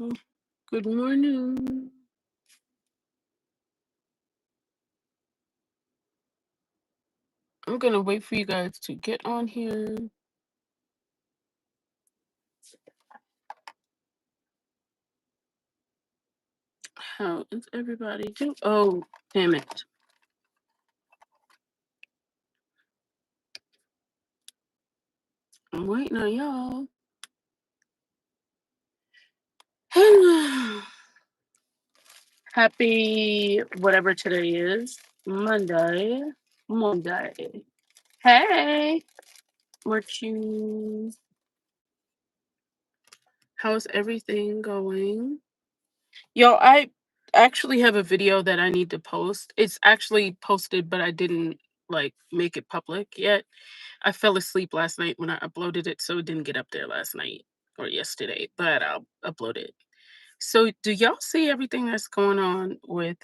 Mm, Good morning. I'm gonna wait for you guys to get on here. How is everybody doing? Oh, damn it. I'm waiting on y'all. Happy whatever today is. Monday. Monday. Hey, what you? How's everything going? Yo, I actually have a video that I need to post. It's actually posted, but I didn't like make it public yet. I fell asleep last night when I uploaded it, so it didn't get up there last night or yesterday, but I'll upload it. So do y'all see everything that's going on with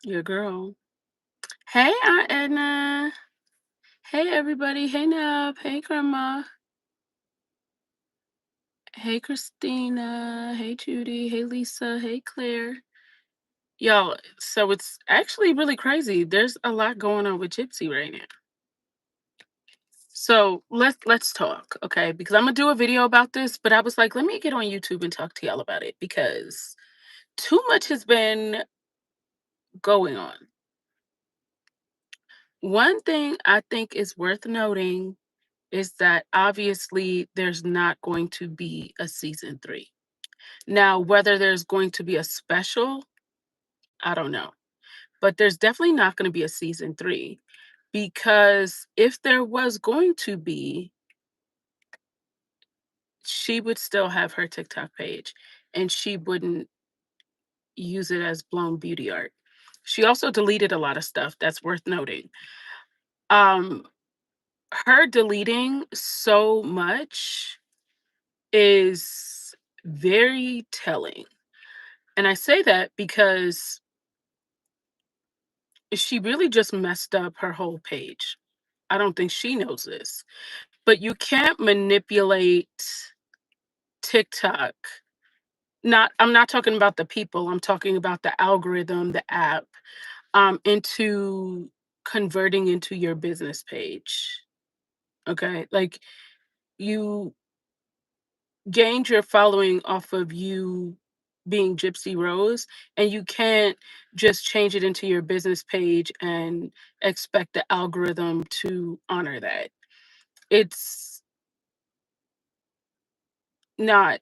your girl? Hey Aunt Edna. Hey everybody. Hey Nub. Hey Grandma. Hey Christina. Hey Judy. Hey Lisa. Hey Claire. Yo, so it's actually really crazy. There's a lot going on with Gypsy right now. So let's talk, okay? Because I'm gonna do a video about this, but I was like, let me get on YouTube and talk to y'all about it because too much has been going on. One thing I think is worth noting is that obviously there's not going to be a season three. Now, whether there's going to be a special, I don't know. But there's definitely not going to be a season three because if there was going to be, she would still have her TikTok page and she wouldn't use it as blown beauty art. She also deleted a lot of stuff that's worth noting. Um, her deleting so much is very telling. And I say that because she really just messed up her whole page. I don't think she knows this, but you can't manipulate TikTok. Not I'm not talking about the people, I'm talking about the algorithm, the app, into converting into your business page. Okay? Like you gained your following off of you being Gypsy Rose, and you can't just change it into your business page and expect the algorithm to honor that. It's not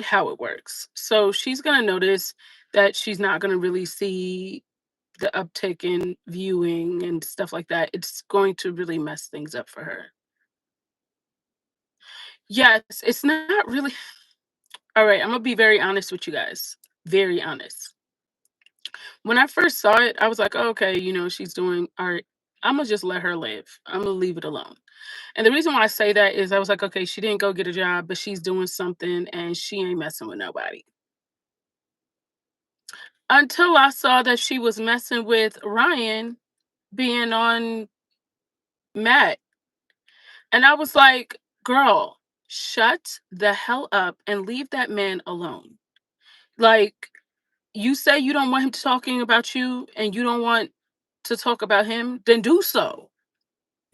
how it works. So she's going to notice that she's not going to really see the uptick in viewing and stuff like that. It's going to really mess things up for her. Yes, it's not really. All right, I'm going to be very honest with you guys. Very honest. When I first saw it, I was like, oh, okay, she's doing art. I'm going to just let her live. I'm going to leave it alone. And the reason why I say that is I was like, okay, she didn't go get a job, but she's doing something and she ain't messing with nobody. Until I saw that she was messing with Ryan being on Matt. And I was like, girl, shut the hell up and leave that man alone. Like, you say you don't want him talking about you and you don't want to talk about him, then do so.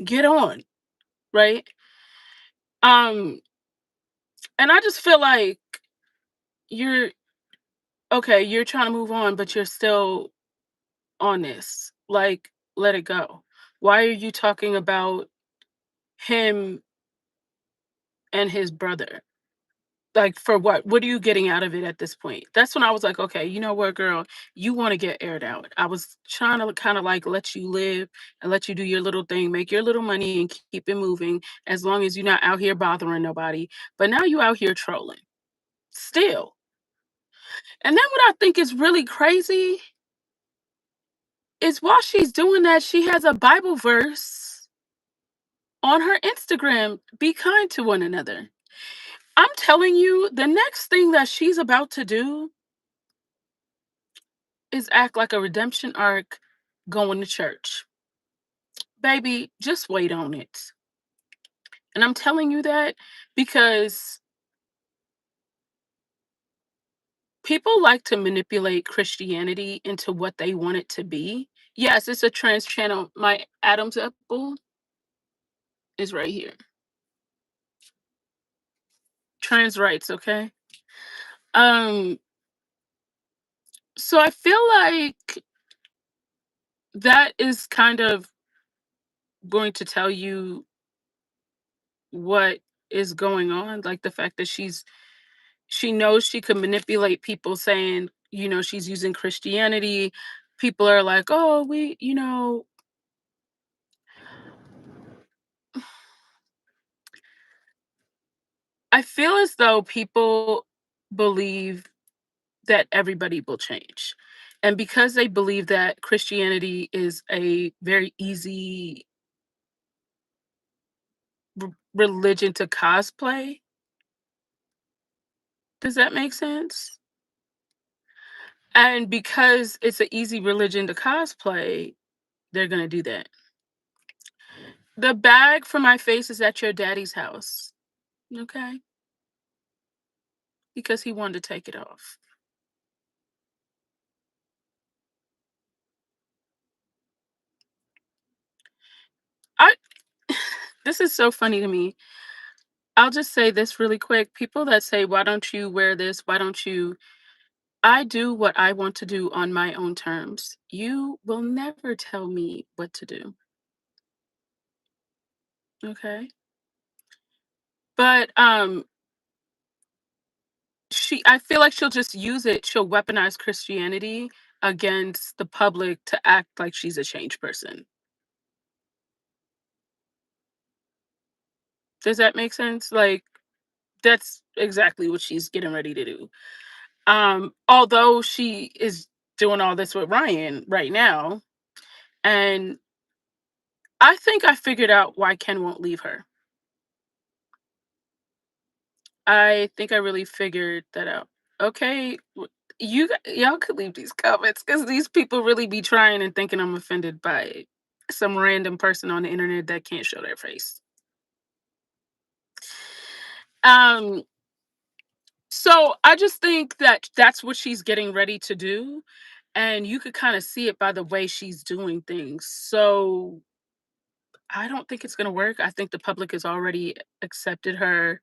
Get on, right? Um, and I just feel like you're okay, you're trying to move on, but you're still on this. Like, let it go. Why are you talking about him and his brother? Like, for what? What are you getting out of it at this point? That's when I was like, okay, you know what, girl, you want to get aired out. I was trying to kind of like let you live and let you do your little thing, make your little money and keep it moving as long as you're not out here bothering nobody. But now you out here trolling still. And then what I think is really crazy is while she's doing that, she has a Bible verse on her Instagram. Be kind to one another. I'm telling you, the next thing that she's about to do is act like a redemption arc going to church. Baby, just wait on it. And I'm telling you that because people like to manipulate Christianity into what they want it to be. Yes, it's a trans channel. My Adam's apple is right here. Trans rights, okay? Um, so I feel like that is kind of going to tell you what is going on. Like the fact that she knows she could manipulate people saying, she's using Christianity. People are like, oh, I feel as though people believe that everybody will change. And because they believe that Christianity is a very easy religion to cosplay, does that make sense? And because it's an easy religion to cosplay, they're going to do that. The bag for my face is at your daddy's house, okay? Because he wanted to take it off. I This is so funny to me. I'll just say this really quick. People that say, "Why don't you wear this? Why don't you?" I do what I want to do on my own terms. You will never tell me what to do, okay? But I feel like she'll weaponize Christianity against the public to act like she's a changed person. Does that make sense? Like that's exactly what she's getting ready to do. Although she is doing all this with Ryan right now, and I think I figured out why Ken won't leave her. I think I really figured that out. Okay, y'all could leave these comments because these people really be trying and thinking I'm offended by some random person on the internet that can't show their face. Um, so I just think that that's what she's getting ready to do, and you could kind of see it by the way she's doing things. So I don't think it's gonna work. I think the public has already accepted her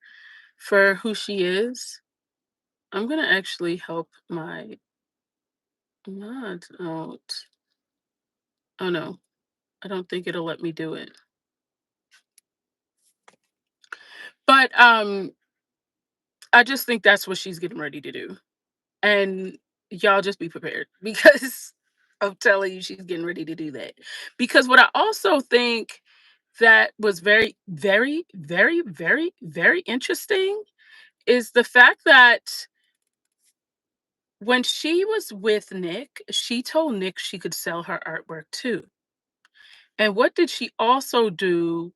for who she is. I'm gonna actually help my mod out. Oh no, I don't think it'll let me do it. But I just think that's what she's getting ready to do. And y'all just be prepared because I'm telling you she's getting ready to do that. Because what I also think that was very, very, very, very, very interesting is the fact that when she was with Nick, she told Nick she could sell her artwork too. And what did she also do?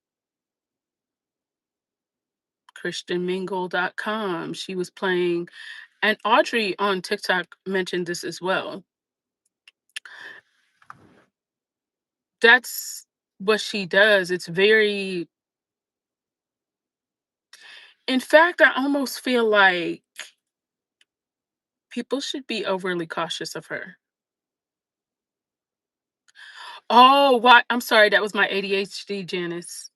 ChristianMingle.com. She was playing, and Audrey on TikTok mentioned this as well. That's what she does. It's very, in fact, I almost feel like people should be overly cautious of her. Oh, why? I'm sorry, that was my ADHD, Janice.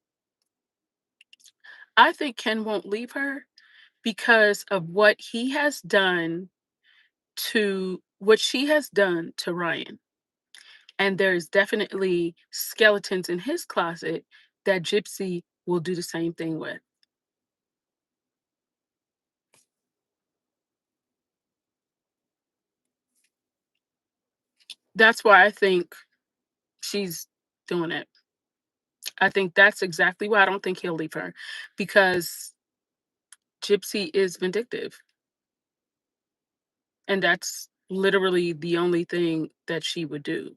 I think Ken won't leave her because of what she has done to Ryan. And there's definitely skeletons in his closet that Gypsy will do the same thing with. That's why I think she's doing it. I think that's exactly why I don't think he'll leave her because Gypsy is vindictive. And that's literally the only thing that she would do.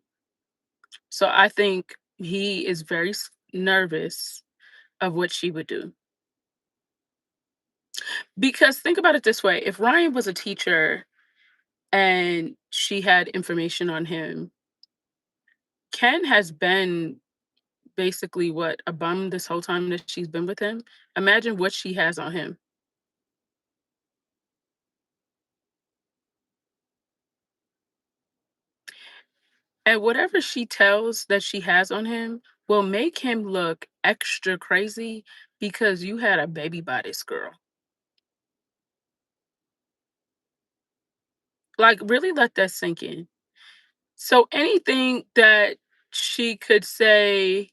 So I think he is very nervous of what she would do. Because think about it this way, if Ryan was a teacher and she had information on him, Ken has been basically what, a bum this whole time that she's been with him. Imagine what she has on him. And whatever she tells that she has on him will make him look extra crazy because you had a baby by this girl. Like, really let that sink in. So anything that she could say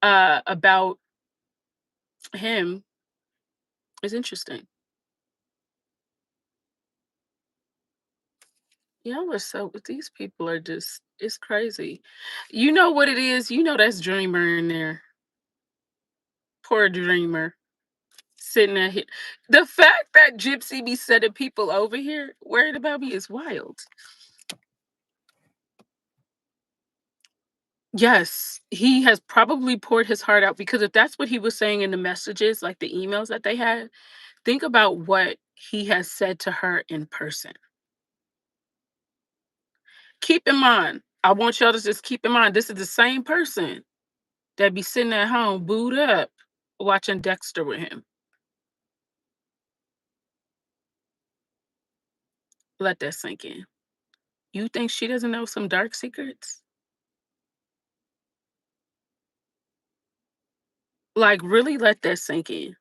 about him is interesting. Y'all are so these people are just it's crazy. You know what it is? You know that's Dreamer in there. Poor Dreamer. Sitting there. The fact that Gypsy be sending people over here worried about me is wild. Yes, he has probably poured his heart out because if that's what he was saying in the messages, like the emails that they had, think about what he has said to her in person. Keep in mind, I want y'all to just keep in mind, this is the same person that be sitting at home booed up watching Dexter with him. Let that sink in. You think she doesn't know some dark secrets? Like, really let that sink in.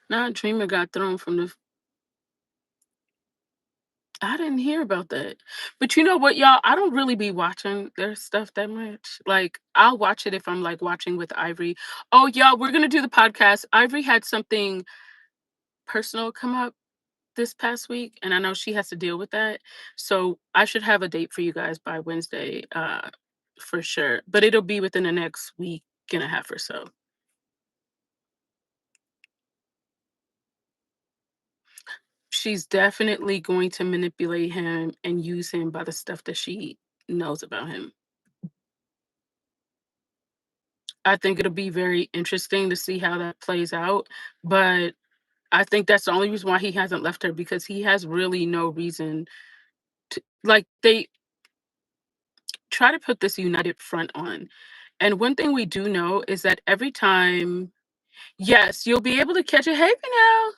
Nah, Dreamer got thrown from the I didn't hear about that. But you know what, y'all? I don't really be watching their stuff that much. Like, I'll watch it if I'm like watching with Ivory. Oh, y'all, we're gonna do the podcast. Ivory had something personal come up this past week, and I know she has to deal with that. So I should have a date for you guys by Wednesday, for sure. But it'll be within the next week and a half or so. She's definitely going to manipulate him and use him by the stuff that she knows about him. I think it'll be very interesting to see how that plays out. But I think that's the only reason why he hasn't left her because he has really no reason to like they try to put this united front on. And one thing we do know is that every time, yes, you'll be able to catch it. Hey now.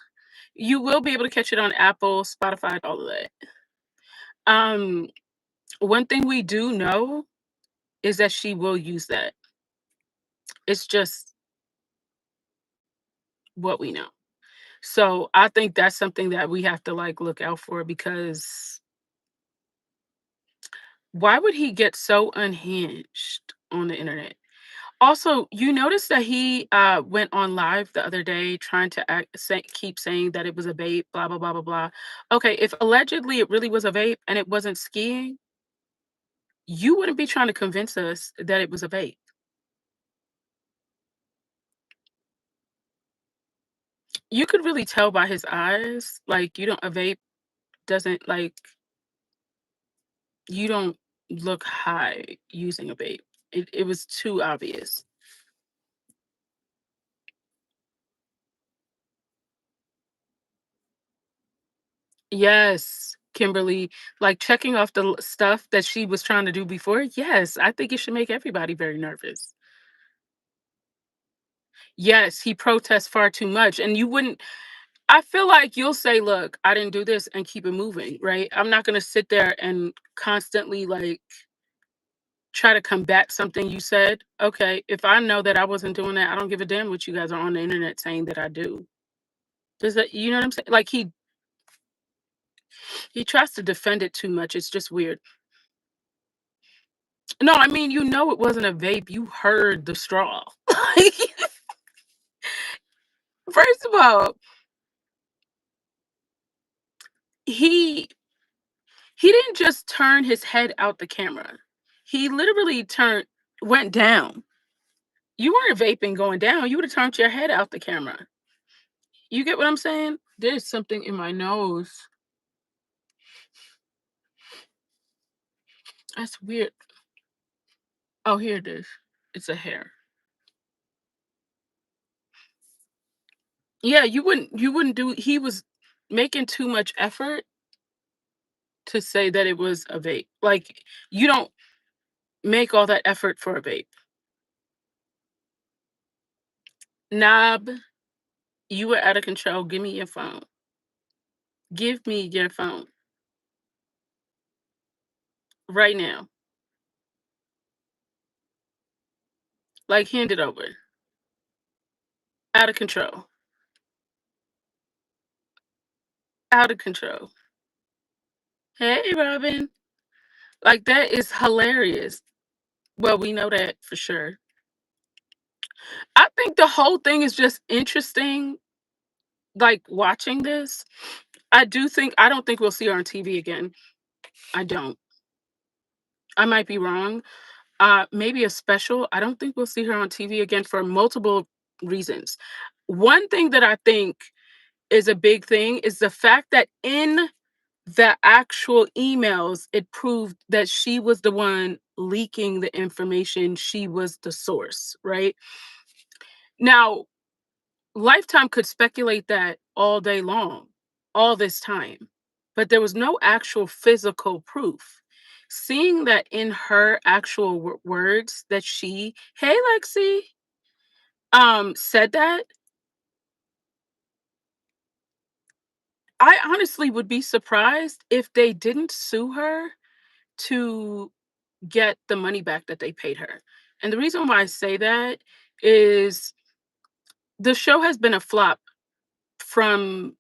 You will be able to catch it on Apple, Spotify, all of that. Um, one thing we do know is that she will use that. It's just what we know. So I think that's something that we have to like look out for because why would he get so unhinged on the internet? Also, you notice that he went on live the other day trying to keep saying that it was a vape, blah blah blah blah blah. Okay, if allegedly it really was a vape and it wasn't skiing, you wouldn't be trying to convince us that it was a vape. You could really tell by his eyes, like you don't a vape doesn't like you don't look high using a vape. It was too obvious. Yes, Kimberly, like checking off the stuff that she was trying to do before. Yes, I think it should make everybody very nervous. Yes, he protests far too much. And you wouldn't, I feel like you'll say, look, I didn't do this and keep it moving, right? I'm not going to sit there and constantly like try to combat something you said. Okay, if I know that I wasn't doing that, I don't give a damn what you guys are on the internet saying that I do. Does that, you know what I'm saying? Like he tries to defend it too much. It's just weird. No, I mean, you know it wasn't a vape, you heard the straw. Like, first of all, he he didn't just turn his head out the camera. He literally went down. You weren't vaping going down, you would've turned your head out the camera. You get what I'm saying? There's something in my nose. That's weird. Oh, here it is. It's a hair. Yeah, you wouldn't do he was making too much effort to say that it was a vape. Like, you don't make all that effort for a vape. Knob, you were out of control. Give me your phone. Give me your phone right now. Like, hand it over. Out of control. Out of control. Hey, Robin. Like, that is hilarious. Well, we know that for sure. I think the whole thing is just interesting, like, watching this. I don't think we'll see her on TV again. I don't. I might be wrong. Maybe a special. I don't think we'll see her on TV again for multiple reasons. One thing that I think is a big thing is the fact that in the actual emails, it proved that she was the one leaking the information. She was the source, right? Now, Lifetime could speculate that all day long, all this time, but there was no actual physical proof. Seeing that in her actual words that she, hey Lexi, said that, I honestly would be surprised if they didn't sue her to get the money back that they paid her. And the reason why I say that is the show has been a flop from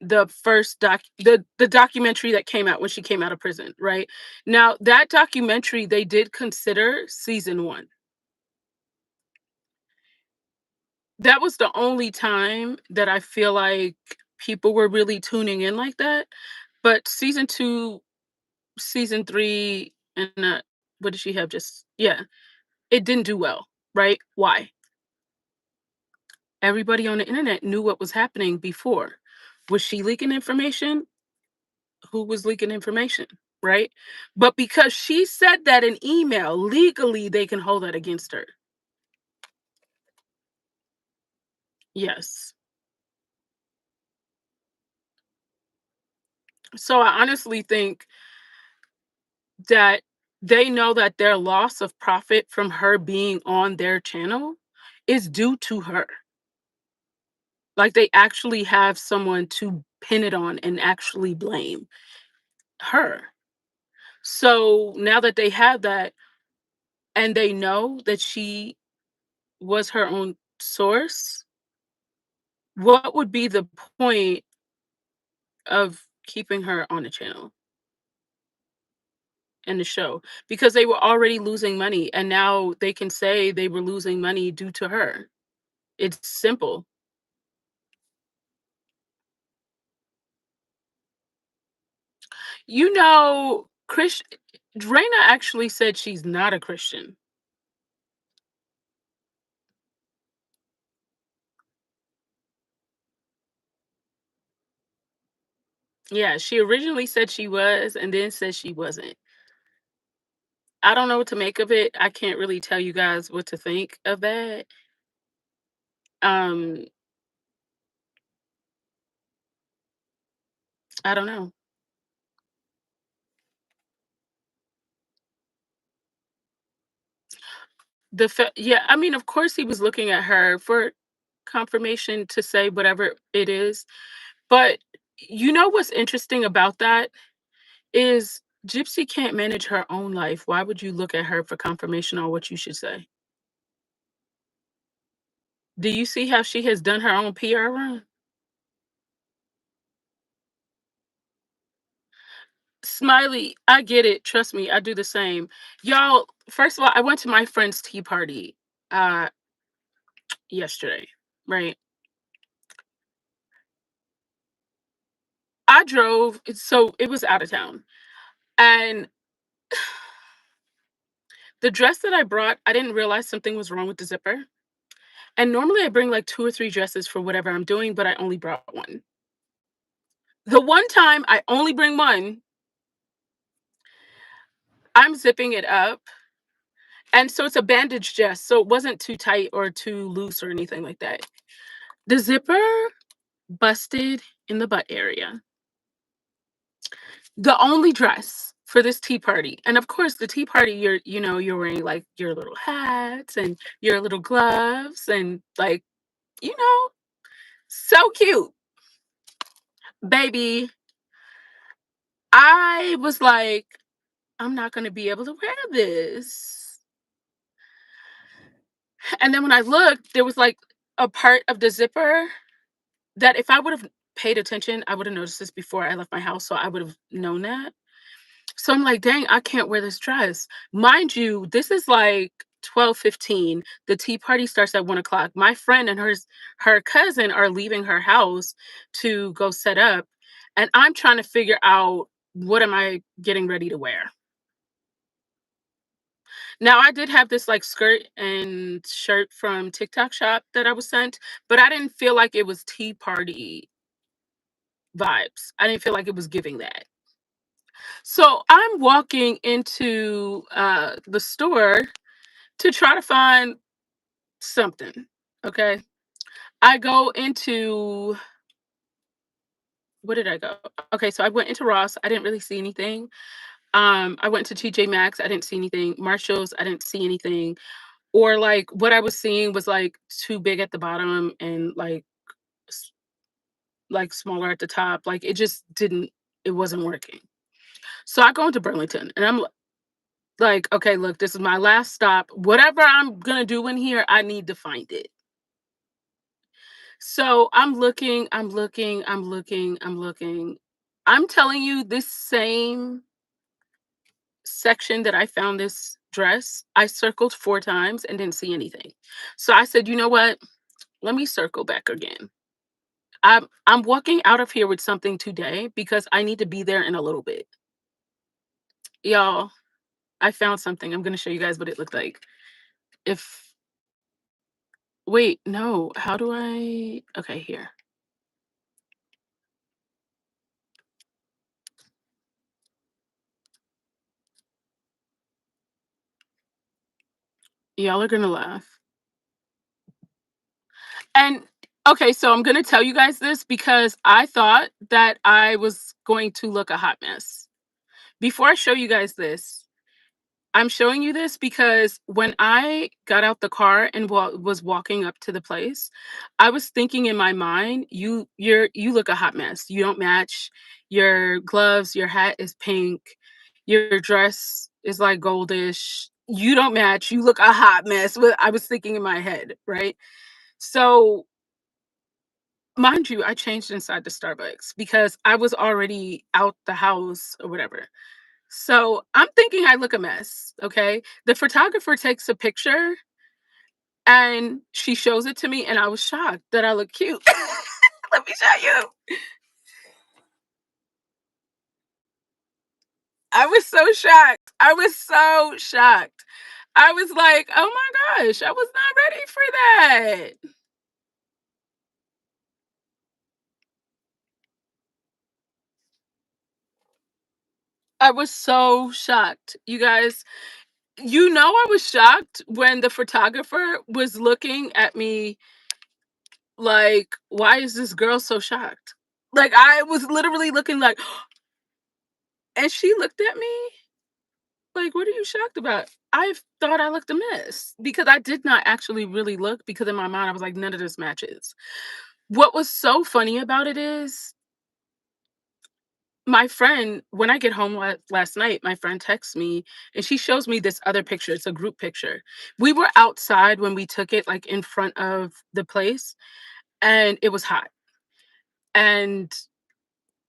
the first the documentary that came out when she came out of prison, right? Now, that documentary, they did consider season 1. That was the only time that I feel like people were really tuning in like that. But season 2, season 3, and, what did she have just yeah, it didn't do well, right? Why? Everybody on the internet knew what was happening before. Was she leaking information? Who was leaking information, right? But because she said that in email, legally they can hold that against her. Yes. So I honestly think that they know that their loss of profit from her being on their channel is due to her. Like, they actually have someone to pin it on and actually blame her. So now that they have that and they know that she was her own source, what would be the point of keeping her on the channel and the show? Because they were already losing money and now they can say they were losing money due to her. It's simple. You know, Chris Draina actually said she's not a Christian. Yeah, she originally said she was and then said she wasn't. I don't know what to make of it. I can't really tell you guys what to think of that. Um, I don't know. Yeah, I mean, of course he was looking at her for confirmation to say whatever it is. But you know what's interesting about that is Gypsy can't manage her own life. Why would you look at her for confirmation on what you should say? Do you see how she has done her own PR run? Smiley, I get it. Trust me, I do the same. Y'all, first of all, I went to my friend's tea party uh yesterday, right? I drove, so it was out of town. And the dress that I brought, I didn't realize something was wrong with the zipper. And normally I bring like 2 or 3 dresses for whatever I'm doing, but I only brought 1. The one time I only bring 1, I'm zipping it up, and so it's a bandage dress, so it wasn't too tight or too loose or anything like that. The zipper busted in the butt area. The only dress for this tea party. And of course, the tea party, you're wearing like your little hats and your little gloves and like, you know, so cute. Baby, I was like, I'm not going to be able to wear this. And then when I looked, there was like a part of the zipper that if I would have paid attention, I would have noticed this before I left my house. So I would have known that. So I'm like, dang, I can't wear this dress. Mind you, this is like 12:15. The tea party starts at 1 o'clock. My friend and her cousin are leaving her house to go set up. And I'm trying to figure out what am I getting ready to wear. Now I did have this like skirt and shirt from TikTok shop that I was sent, but I didn't feel like it was tea party vibes. I didn't feel like it was giving that. So I'm walking into the store to try to find something. Okay. I go into, what did I go? Okay, so I went into Ross. I didn't really see anything. I went to TJ Maxx. I didn't see anything. Marshalls. I didn't see anything. Or like what I was seeing was like too big at the bottom and s- like smaller at the top. Like it just didn't. It wasn't working. So I go into Burlington and I'm like, okay, look, this is my last stop. Whatever I'm gonna do in here, I need to find it. So I'm looking, I'm looking, I'm looking, I'm looking. I'm telling you, this same section that I found this dress, I circled 4 times and didn't see anything. So I said, you know what? Let me circle back again. I'm walking out of here with something today because I need to be there in a little bit. Y'all, I found something. I'm gonna show you guys what it looked like. If Wait, no, how do I, okay, here. Y'all are gonna laugh. And okay, so I'm gonna tell you guys this because I thought that I was going to look a hot mess. Before I show you guys this, I'm showing you this because when I got out the car and was walking up to the place, I was thinking in my mind, you look a hot mess. You don't match your gloves, your hat is pink, your dress is like goldish. You don't match. You look a hot mess. What I was thinking in my head, right? So mind you, I changed inside the Starbucks because I was already out the house or whatever. So I'm thinking I look a mess. Okay. The photographer takes a picture and she shows it to me, and I was shocked that I look cute. Let me show you. I was so shocked. I was so shocked. I was like, oh my gosh, I was not ready for that. I was so shocked. You guys, I was shocked when the photographer was looking at me like, why is this girl so shocked? Like, I was literally looking like, and she looked at me like, what are you shocked about? I thought I looked a mess because I did not actually really look because in my mind I was like, none of this matches. What was so funny about it is my friend, when I get home last night, my friend texts me and she shows me this other picture. It's a group picture. We were outside when we took it, like in front of the place, and it was hot. And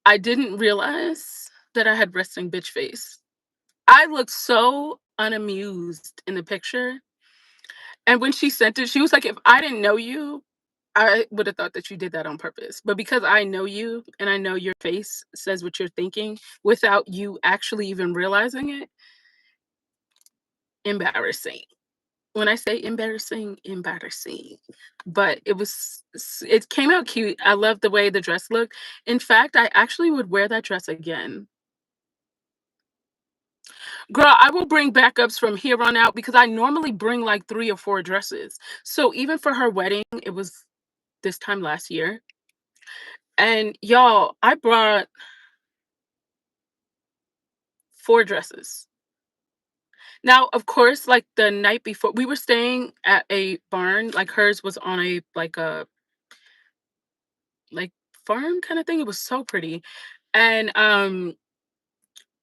I didn't realize that I had resting bitch face. I looked so unamused in the picture. And when she sent it, she was like, if I didn't know you, I would have thought that you did that on purpose. But because I know you and I know your face says what you're thinking without you actually even realizing it, embarrassing. When I say embarrassing, embarrassing. But it came out cute. I love the way the dress looked. In fact, I actually would wear that dress again. Girl, I will bring backups from here on out because I normally bring like 3 or 4 dresses. So even for her wedding, it was this time last year. And y'all, I brought 4 dresses. Now, of course, like, the night before we were staying at a barn, like, hers was on a, like, a, like, farm kinda thing, it was so pretty, and,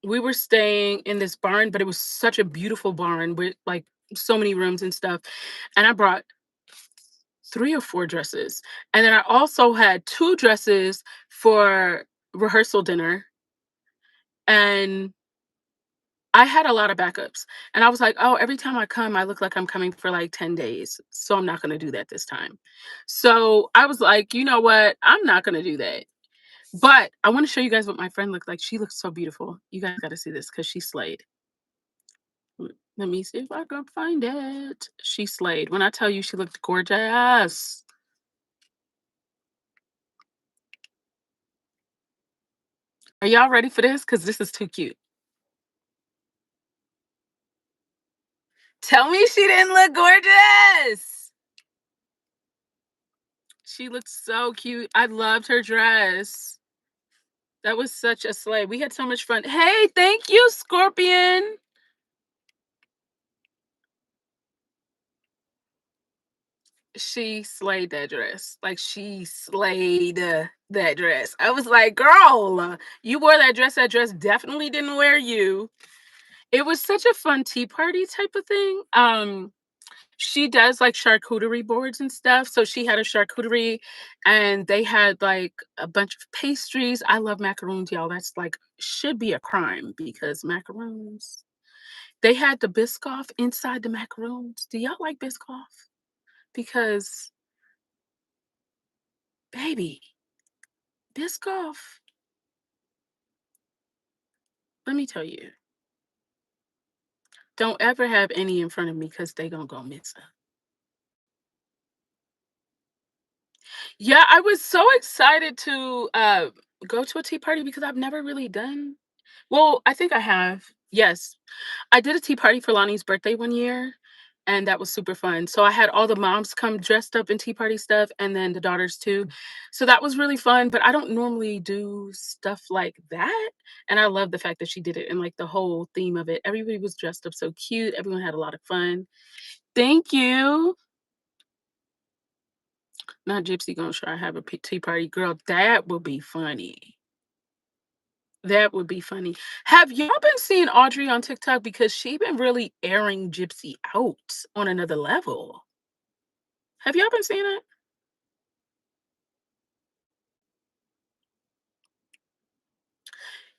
we were staying in this barn, but it was such a beautiful barn with, like, so many rooms and stuff, and I brought 3 or 4 dresses, and then I also had 2 dresses for rehearsal dinner, and I had a lot of backups, and I was like, "Oh, every time I come, I look like I'm coming for, like, 10 days, so I'm not gonna do that this time." So, I was like, "You know what? I'm not gonna do that." But I wanna show you guys what my friend looked like. She looks so beautiful. You guys gotta see this because she slayed. Let me see if I can find it. She slayed. When I tell you she looked gorgeous. Are y'all ready for this? Because this is too cute. Tell me she didn't look gorgeous. She looked so cute. I loved her dress. That was such a slay. We had so much fun. Hey, thank you, Scorpion. She slayed that dress. Like, she slayed that dress. I was like, girl, you wore that dress. That dress definitely didn't wear you. It was such a fun tea party type of thing. She does like charcuterie boards and stuff. So she had a charcuterie and they had like a bunch of pastries. I love macaroons, y'all. That's like should be a crime because macaroons. They had the Biscoff inside the macaroons. Do y'all like Biscoff? Because baby, Biscoff, let me tell you, don't ever have any in front of me because they gonna go missing. Yeah, I was so excited to go to a tea party because I've never really done. Well, I think I have. Yes. I did a tea party for Lonnie's birthday one year, and that was super fun. So I had all the moms come dressed up in tea party stuff and then the daughters too. So that was really fun, but I don't normally do stuff like that. And I love the fact that she did it and like the whole theme of it. Everybody was dressed up so cute. Everyone had a lot of fun. Thank you. Not Gypsy gonna try to have a tea party. Girl, that would be funny. That would be funny. Have y'all been seeing Audrey on TikTok? Because she been really airing Gypsy out on another level. Have y'all been seeing it?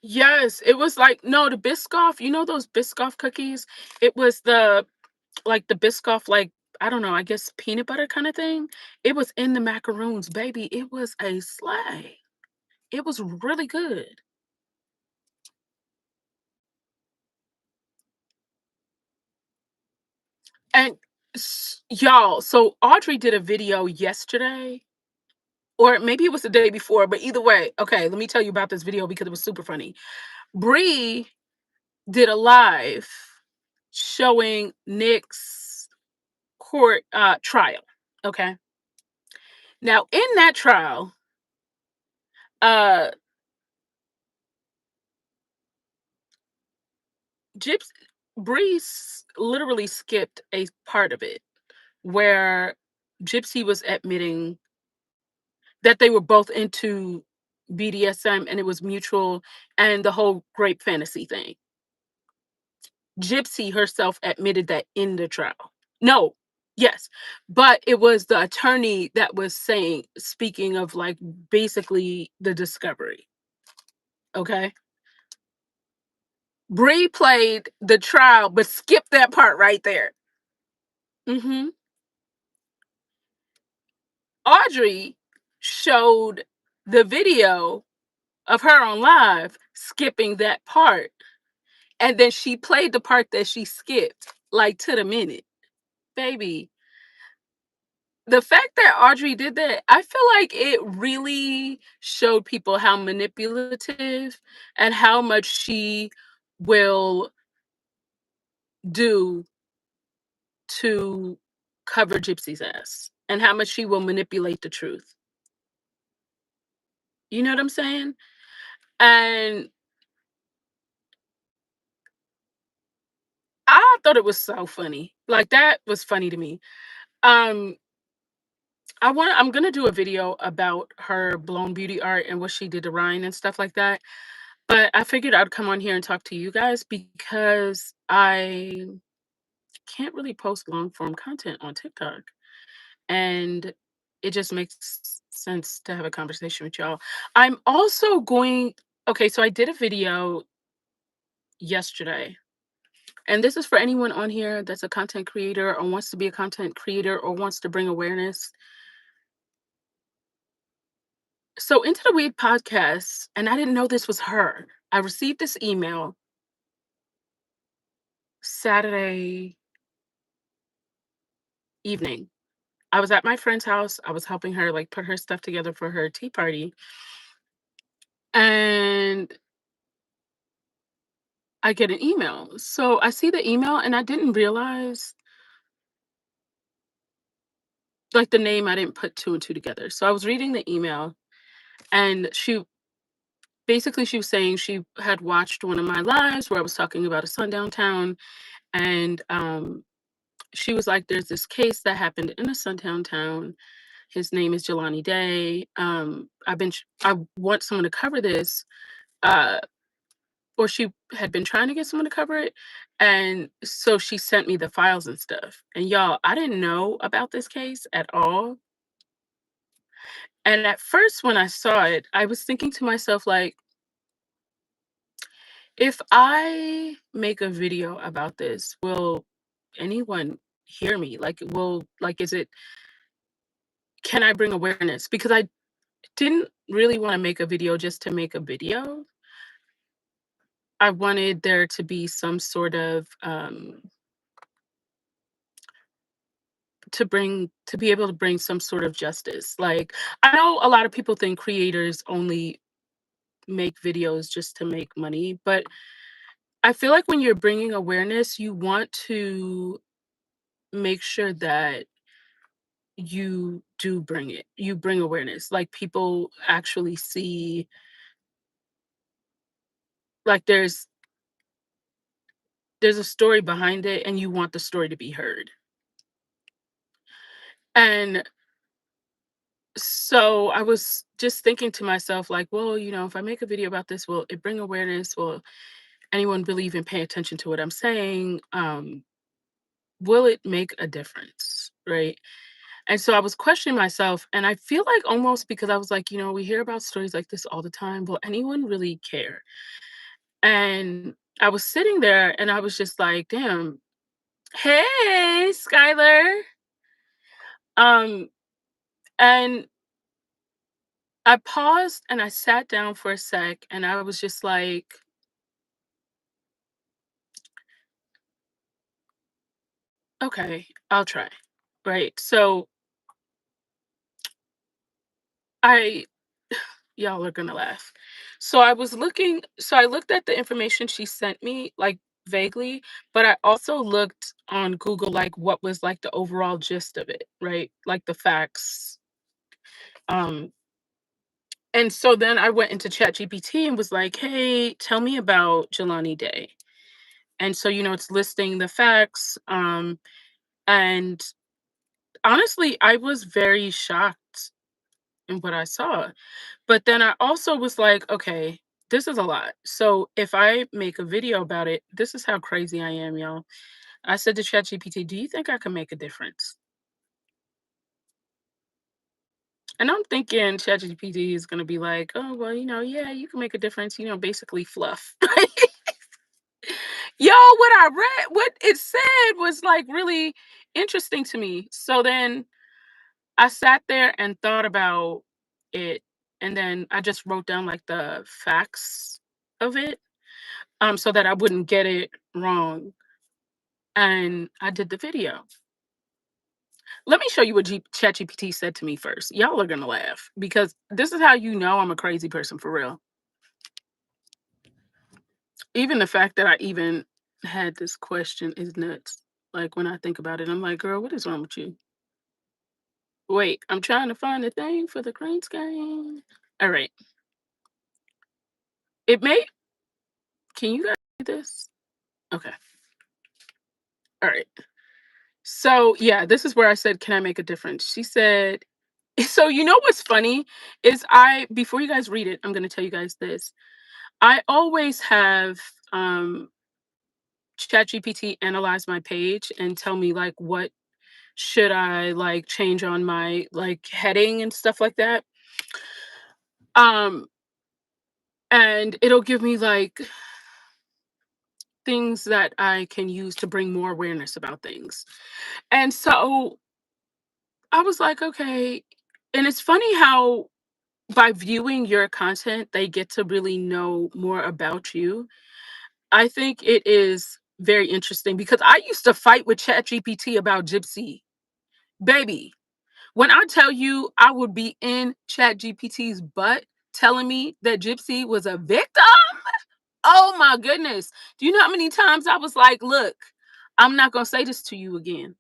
Yes, it was like no, the Biscoff, you know those Biscoff cookies? It was the like the Biscoff, like, I don't know, I guess peanut butter kind of thing. It was in the macaroons, baby. It was a slay. It was really good. And y'all, so Audrey did a video yesterday, or maybe it was the day before, but either way, okay, let me tell you about this video because it was super funny. Bree did a live showing Nick's court trial. Okay. Now in that trial, uh Gyps Bree literally skipped a part of it where Gypsy was admitting that they were both into BDSM and it was mutual and the whole grape fantasy thing. Gypsy herself admitted that in the trial. No, yes, but it was the attorney that was saying, speaking of like basically the discovery. Okay. Bree played the trial, but skipped that part right there. Hmm. Audrey showed the video of her on live skipping that part. And then she played the part that she skipped, like to the minute. Baby, the fact that Audrey did that, I feel like it really showed people how manipulative and how much she will do to cover Gypsy's ass and how much she will manipulate the truth. You know what I'm saying? And I thought it was so funny. Like, that was funny to me. Um, I'm gonna do a video about her blown beauty art and what she did to Ryan and stuff like that. But I figured I'd come on here and talk to you guys because I can't really post long form content on TikTok. And it just makes sense to have a conversation with y'all. I'm also going, okay, so I did a video yesterday. And this is for anyone on here that's a content creator or wants to be a content creator or wants to bring awareness. So, Into the Weed podcast, and I didn't know this was her. I received this email Saturday evening. I was at my friend's house. I was helping her like put her stuff together for her tea party. And I get an email. So I see the email and I didn't realize like the name, I didn't put two and two together. So I was reading the email and she was saying she had watched one of my lives where I was talking about a sundown town. And she was like, there's this case that happened in a sundown town. His name is Jelani Day. I want someone to cover this. Uh, or she had been trying to get someone to cover it. And so she sent me the files and stuff. And y'all, I didn't know about this case at all. And at first, when I saw it, I was thinking to myself, like, if I make a video about this, will anyone hear me? Is it, can I bring awareness? Because I didn't really want to make a video just to make a video. I wanted there to be some sort of to be able to bring some sort of justice. Like, I know a lot of people think creators only make videos just to make money, but I feel like when you're bringing awareness, you want to make sure that you bring awareness. Like, people actually see, like, there's a story behind it and you want the story to be heard. And so I was just thinking to myself, like, well, if I make a video about this, will it bring awareness? Will anyone really even pay attention to what I'm saying? Will it make a difference? Right. And so I was questioning myself, and I feel like almost because I was like, we hear about stories like this all the time. Will anyone really care? And I was sitting there and I was just like, damn, hey, Skylar. Um, and I paused and I sat down for a sec and I was just like, okay, I'll try. Right. So I y'all are gonna laugh. So I looked at the information she sent me, like, vaguely, but I also looked on Google, like, what was like the overall gist of it, right? Like the facts. Um, and so then I went into ChatGPT and was like, hey, tell me about Jelani Day. And so, it's listing the facts. And honestly, I was very shocked in what I saw. But then I also was like, okay, this is a lot. So if I make a video about it, this is how crazy I am, y'all. I said to ChatGPT, do you think I can make a difference? And I'm thinking ChatGPT is going to be like, oh, well, yeah, you can make a difference, basically fluff. Yo, what it said was like really interesting to me. So then I sat there and thought about it. And then I just wrote down like the facts of it, so that I wouldn't get it wrong. And I did the video. Let me show you what ChatGPT said to me first. Y'all are gonna laugh because this is how you know I'm a crazy person for real. Even the fact that I even had this question is nuts. Like, when I think about it, I'm like, girl, what is wrong with you? Wait, I'm trying to find a thing for the green screen. All right. It may, can you guys see this? Okay. All right. So yeah, this is where I said, "Can I make a difference?" She said, so you know what's funny is I before you guys read it, I'm gonna tell you guys this. I always have ChatGPT analyze my page and tell me like what should I like change on my like heading and stuff like that. Um and it'll give me like things that I can use to bring more awareness about things. And so I was like, okay. And it's funny how by viewing your content, they get to really know more about you. I think it is very interesting because I used to fight with ChatGPT about Gypsy. Baby, when I tell you I would be in ChatGPT's butt telling me that Gypsy was a victim, oh my goodness. Do you know how many times I was like, look, I'm not going to say this to you again.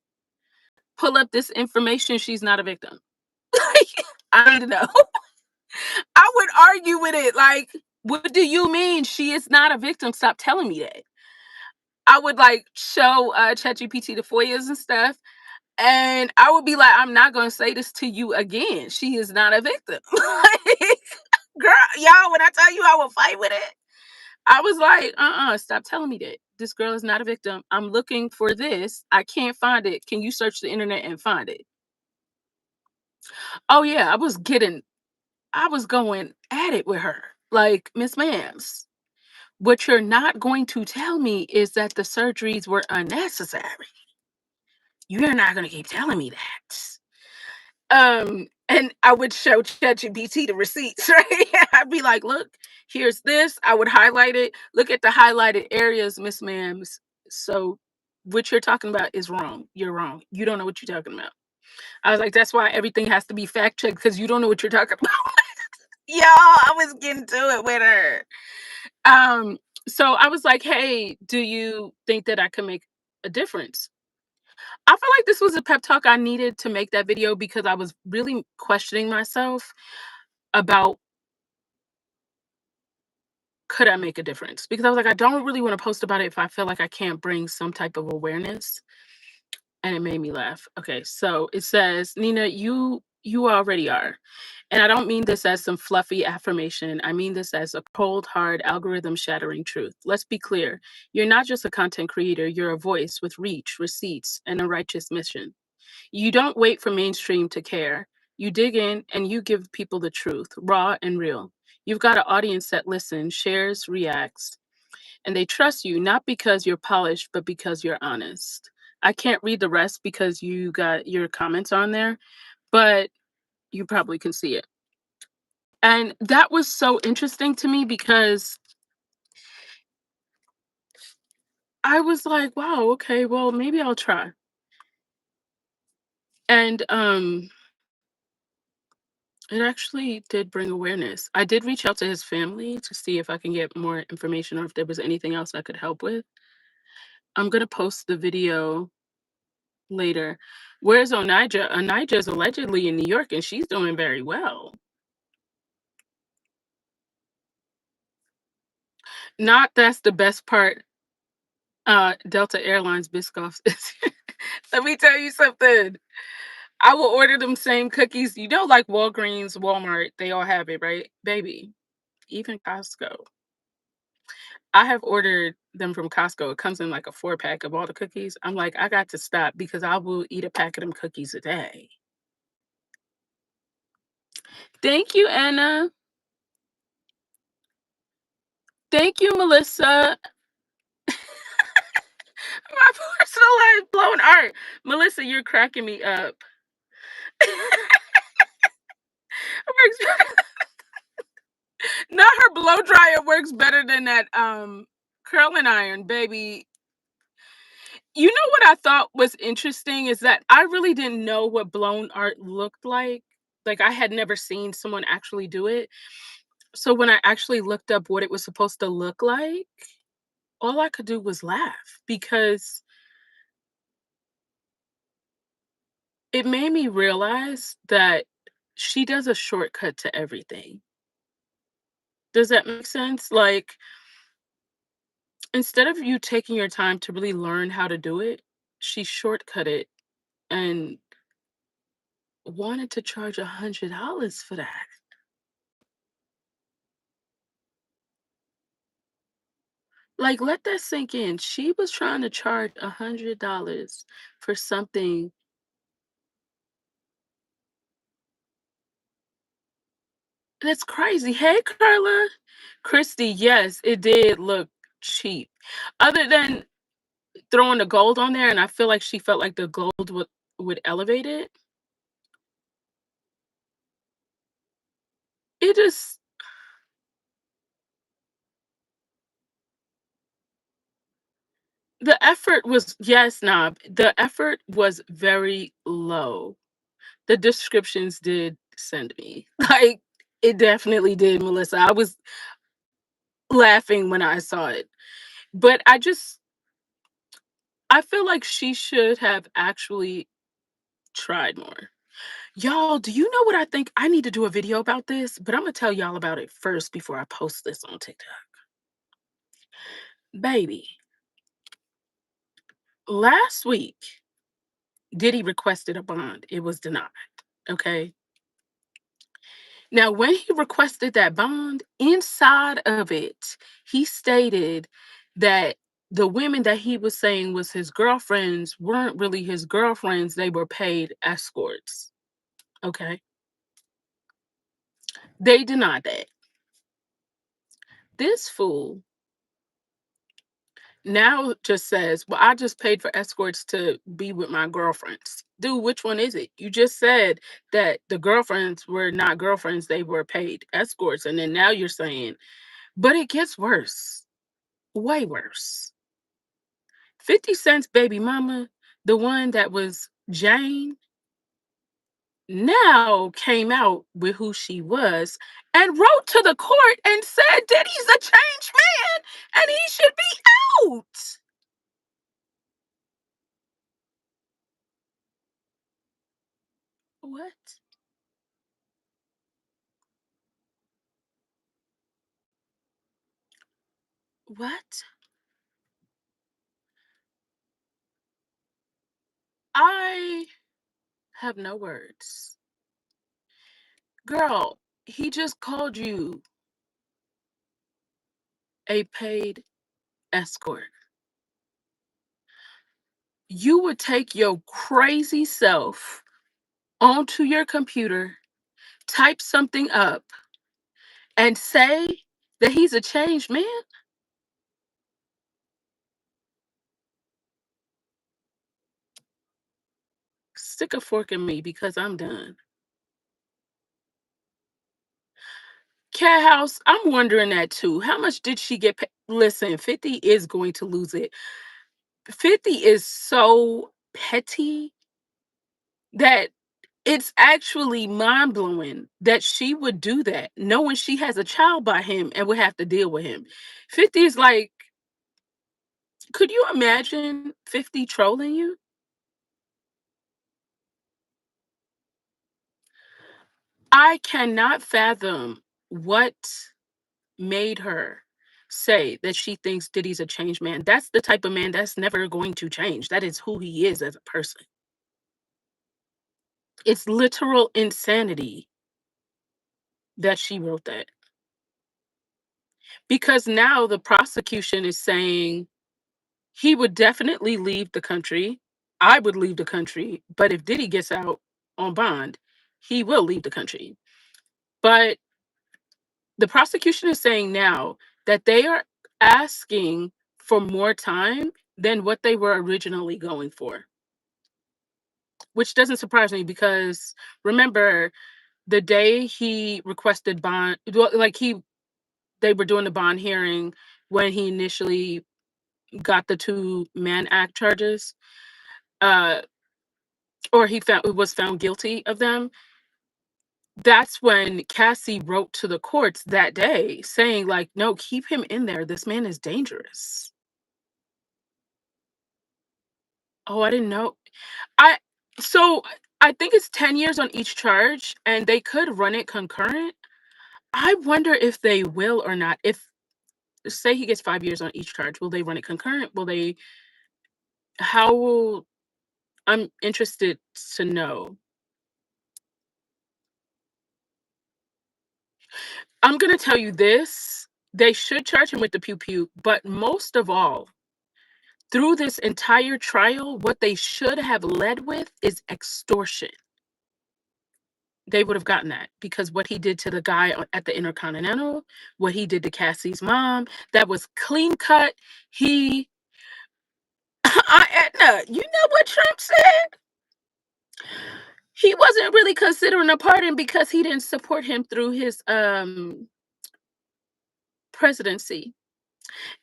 Pull up this information. She's not a victim. I need to know. I would argue with it. Like, what do you mean she is not a victim? Stop telling me that. I would like show ChatGPT the FOIAs and stuff. And I would be like, I'm not gonna say this to you again. She is not a victim. Like, girl, y'all, when I tell you I will fight with it, I was like, stop telling me that. This girl is not a victim. I'm looking for this. I can't find it. Can you search the internet and find it? Oh yeah, I was going at it with her. Like, Miss Ma'ams, what you're not going to tell me is that the surgeries were unnecessary. You're not gonna keep telling me that. And I would show ChatGPT the receipts, right? I'd be like, look, here's this. I would highlight it. Look at the highlighted areas, Miss Ma'ams. So what you're talking about is wrong. You're wrong. You don't know what you're talking about. I was like, that's why everything has to be fact checked because you don't know what you're talking about. Y'all, I was getting to it with her. Um, so I was like, hey, do you think that I can make a difference? I feel like this was a pep talk I needed to make that video because I was really questioning myself about could I make a difference? Because I was like, I don't really want to post about it if I feel like I can't bring some type of awareness. And it made me laugh. Okay, so it says, Nina, you already are. And I don't mean this as some fluffy affirmation. I mean this as a cold, hard, algorithm shattering truth. Let's be clear. You're not just a content creator, you're a voice with reach, receipts, and a righteous mission. You don't wait for mainstream to care. You dig in and you give people the truth, raw and real. You've got an audience that listens, shares, reacts, and they trust you not because you're polished, but because you're honest. I can't read the rest because you got your comments on there, but you probably can see it. And that was so interesting to me because I was like, wow, okay, well, maybe I'll try. And it actually did bring awareness. I did reach out to his family to see if I can get more information or if there was anything else I could help with. I'm gonna post the video later. Where's Onija? Onija is allegedly in New York and she's doing very well. Not that's the best part. Delta Airlines Biscoffs. Let me tell you something. I will order them same cookies. You know, like Walgreens, Walmart, they all have it, right? Baby, even Costco. I have ordered them from Costco. It comes in like a 4-pack of all the cookies. I'm like, I got to stop because I will eat a pack of them cookies a day. Thank you, Anna. Thank you, Melissa. My personalized blown art. Melissa, you're cracking me up. Not her blow dryer works better than that curling iron, baby. You know what I thought was interesting is that I really didn't know what blown art looked like. Like I had never seen someone actually do it. So when I actually looked up what it was supposed to look like, all I could do was laugh because it made me realize that she does a shortcut to everything. Does that make sense? Like instead of you taking your time to really learn how to do it, she shortcut and wanted to charge $100 for that. Like, let that sink in. She was trying to charge $100 for something. That's crazy. Hey, Carla. Christy, yes, it did look cheap. Other than throwing the gold on there, and I feel like she felt like the gold would elevate it. It just the effort was yes, nah, the effort was very low. The descriptions did send me. Like, it definitely did, Melissa. I was laughing when I saw it. But I feel like she should have actually tried more. Y'all, do you know what I think? I need to do a video about this, but I'm gonna tell y'all about it first before I post this on TikTok. Baby, last week, Diddy requested a bond. It was denied. Okay. Now, when he requested that bond, inside of it, he stated that the women that he was saying was his girlfriends weren't really his girlfriends, they were paid escorts. Okay. They denied that. This fool now just says, well, I just paid for escorts to be with my girlfriends. Dude, which one is it? You just said that the girlfriends were not girlfriends, they were paid escorts. And then now you're saying, but it gets worse, way worse. 50 Cent's baby mama, the one that was Jane, now came out with who she was and wrote to the court and said that he's a changed man and he should be out. What? What? I have no words. Girl, he just called you a paid escort. You would take your crazy self onto your computer, type something up, and say that he's a changed man? Stick a fork in me because I'm done. Cat House, I'm wondering that too. How much did she get paid? Listen, 50 is going to lose it. 50 is so petty that it's actually mind blowing that she would do that, knowing she has a child by him and would have to deal with him. 50 is like, could you imagine 50 trolling you? I cannot fathom what made her say that she thinks Diddy's a changed man. That's the type of man that's never going to change. That is who he is as a person. It's literal insanity that she wrote that. Because now the prosecution is saying he would definitely leave the country. I would leave the country. But if Diddy gets out on bond, he will leave the country. But the prosecution is saying now that they are asking for more time than what they were originally going for, which doesn't surprise me because remember the day he requested bond, like they were doing the bond hearing when he initially got the two Mann Act charges, uh, or he was found guilty of them. That's when Cassie wrote to the courts that day saying, like, no, keep him in there. This man is dangerous. Oh, I didn't know. I so I think it's 10 years on each charge and they could run it concurrent. I wonder if they will or not. If say he gets 5 years on each charge, will they run it concurrent? Will they How will I'm interested to know. I'm gonna tell you this, they should charge him with the pew pew, but most of all, through this entire trial, what they should have led with is extortion. They would have gotten that because what he did to the guy at the Intercontinental, what he did to Cassie's mom, that was clean cut. He, Edna, you know what Trump said? He wasn't really considering a pardon because he didn't support him through his presidency,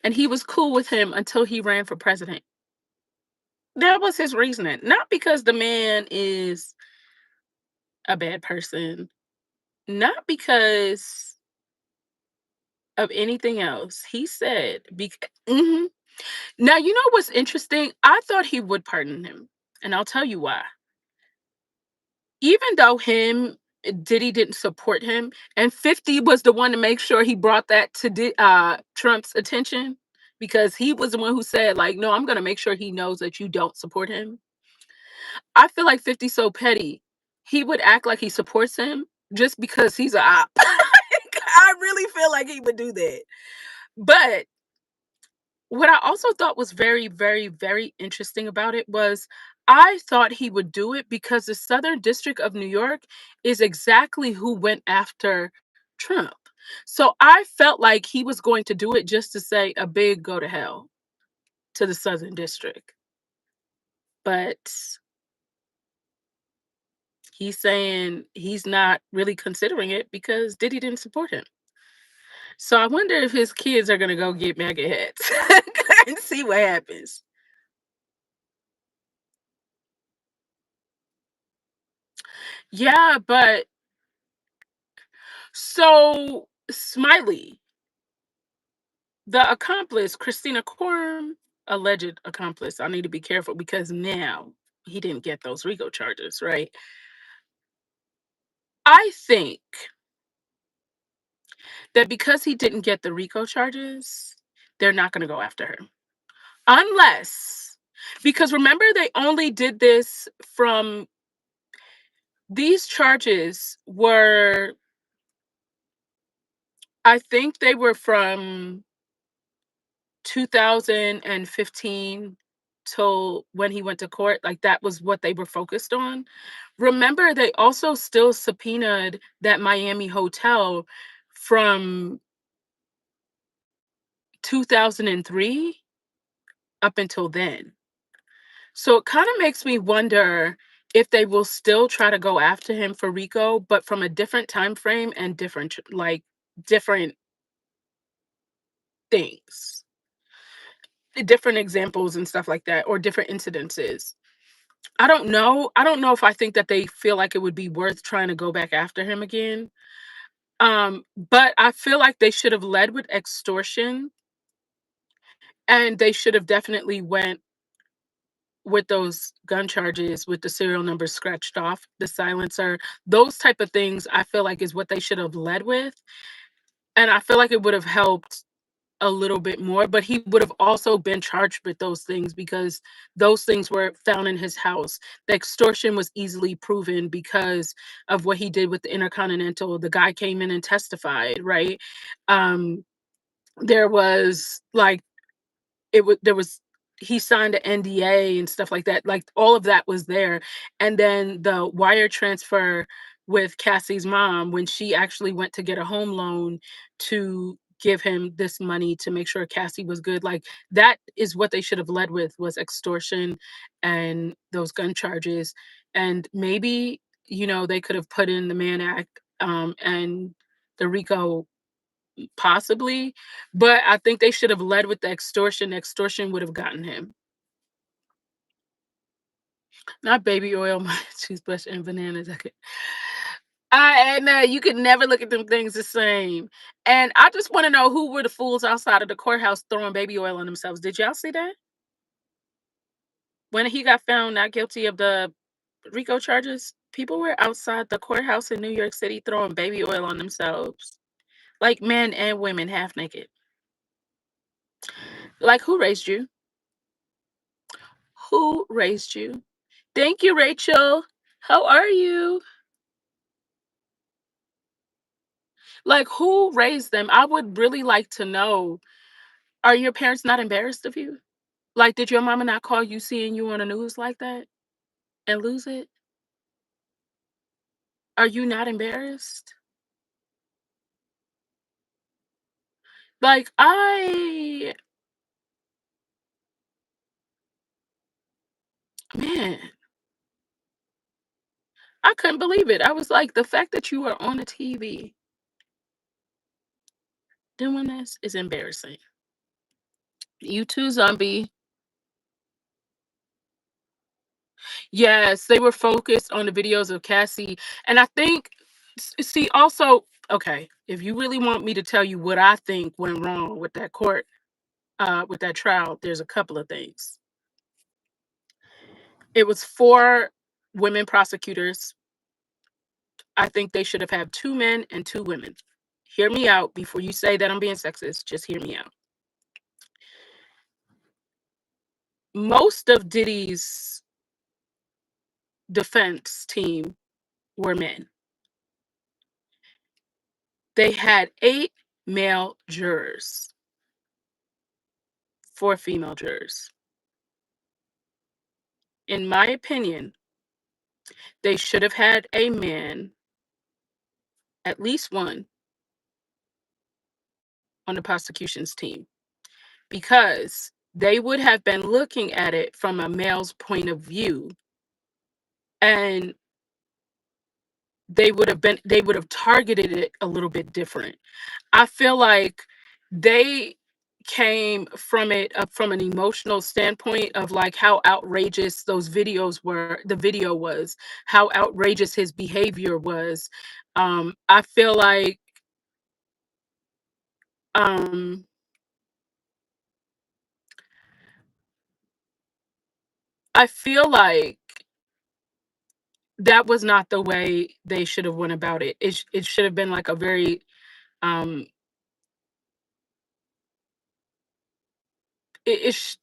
and he was cool with him until he ran for president. That was his reasoning, not because the man is a bad person, not because of anything else. He said, Mhm. Now, you know what's interesting? I thought he would pardon him, and I'll tell you why. Even though Diddy didn't support him, and 50 was the one to make sure he brought that to Trump's attention because he was the one who said, like, no, I'm going to make sure he knows that you don't support him. I feel like 50 so petty. He would act like he supports him just because he's a op. I really feel like he would do that. But what I also thought was very, very, very interesting about it was I thought he would do it because the Southern District of New York is exactly who went after Trump. So I felt like he was going to do it just to say a big go to hell to the Southern District. But he's saying he's not really considering it because Diddy didn't support him. So I wonder if his kids are going to go get MAGA hats and see what happens. Yeah, but so Smiley, the accomplice, Christina Quorum, alleged accomplice. I need to be careful because now he didn't get those RICO charges, right? I think that because he didn't get the RICO charges, they're not going to go after her. Unless, because remember, they only did this from these charges were, I think they were from 2015 till when he went to court, like that was what they were focused on. Remember, they also still subpoenaed that Miami hotel from 2003 up until then. So it kind of makes me wonder if they will still try to go after him for RICO, but from a different time frame and different different things, different examples and stuff like that, or different incidences. I don't know. I don't know if I think that they feel like it would be worth trying to go back after him again. But I feel like they should have led with extortion, and they should have definitely went with those gun charges with the serial numbers scratched off, the silencer, those type of things. I feel like is what they should have led with, and I feel like it would have helped a little bit more, but he would have also been charged with those things because those things were found in his house. The extortion was easily proven because of what he did with the Intercontinental. The guy came in and testified, right? Um, there was like there was he signed an NDA and stuff like that. Like all of that was there. And then the wire transfer with Cassie's mom when she actually went to get a home loan to give him this money to make sure Cassie was good. Like that is what they should have led with was extortion and those gun charges. And maybe, they could have put in the Mann Act and the RICO possibly, but I think they should have led with the extortion. Extortion would have gotten him. Not baby oil, my toothbrush and bananas. And you could never look at them things the same. And I just want to know who were the fools outside of the courthouse throwing baby oil on themselves. Did y'all see that? When he got found not guilty of the RICO charges, people were outside the courthouse in New York City throwing baby oil on themselves. Like men and women half naked. Like who raised you? Who raised you? Thank you, Rachel. How are you? Like, who raised them? I would really like to know. Are your parents not embarrassed of you? Like, did your mama not call you seeing you on the news like that and lose it? Are you not embarrassed? Like, man, I couldn't believe it. I was like, the fact that you are on the TV doing this is embarrassing. You too, zombie. Yes, they were focused on the videos of Cassie. And I think, see, also, okay, if you really want me to tell you what I think went wrong with that court, with that trial, there's a couple of things. It was four women prosecutors. I think they should have had two men and two women. Hear me out before you say that I'm being sexist. Just hear me out. Most of Diddy's defense team were men. They had 8 male jurors, 4 female jurors. In my opinion, they should have had a man, at least one, on the prosecution's team because they would have been looking at it from a male's point of view, and they would have targeted it a little bit different. I feel like they came from it from an emotional standpoint of like how outrageous those videos were, the video was, how outrageous his behavior was. I feel like um I feel like that was not the way they should have went about it. It should have been like a very um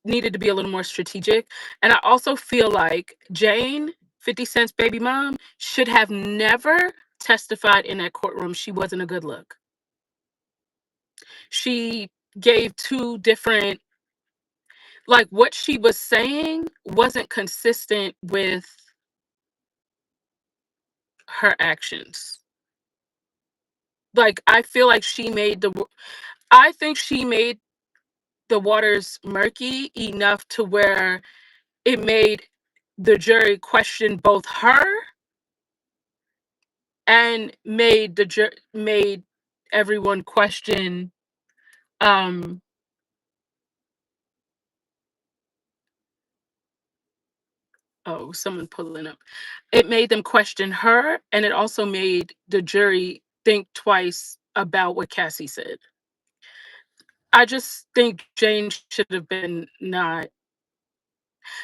needed to be a little more strategic. And I also feel like Jane, 50 Cent's baby mom, should have never testified in that courtroom. She wasn't a good look. She gave two different, like what she was saying wasn't consistent with her actions. Like I feel like I think she made the waters murky enough to where it made the jury question both her and made everyone question um oh, someone pulling up. It made them question her, and it also made the jury think twice about what Cassie said. I just think Jane should have been not,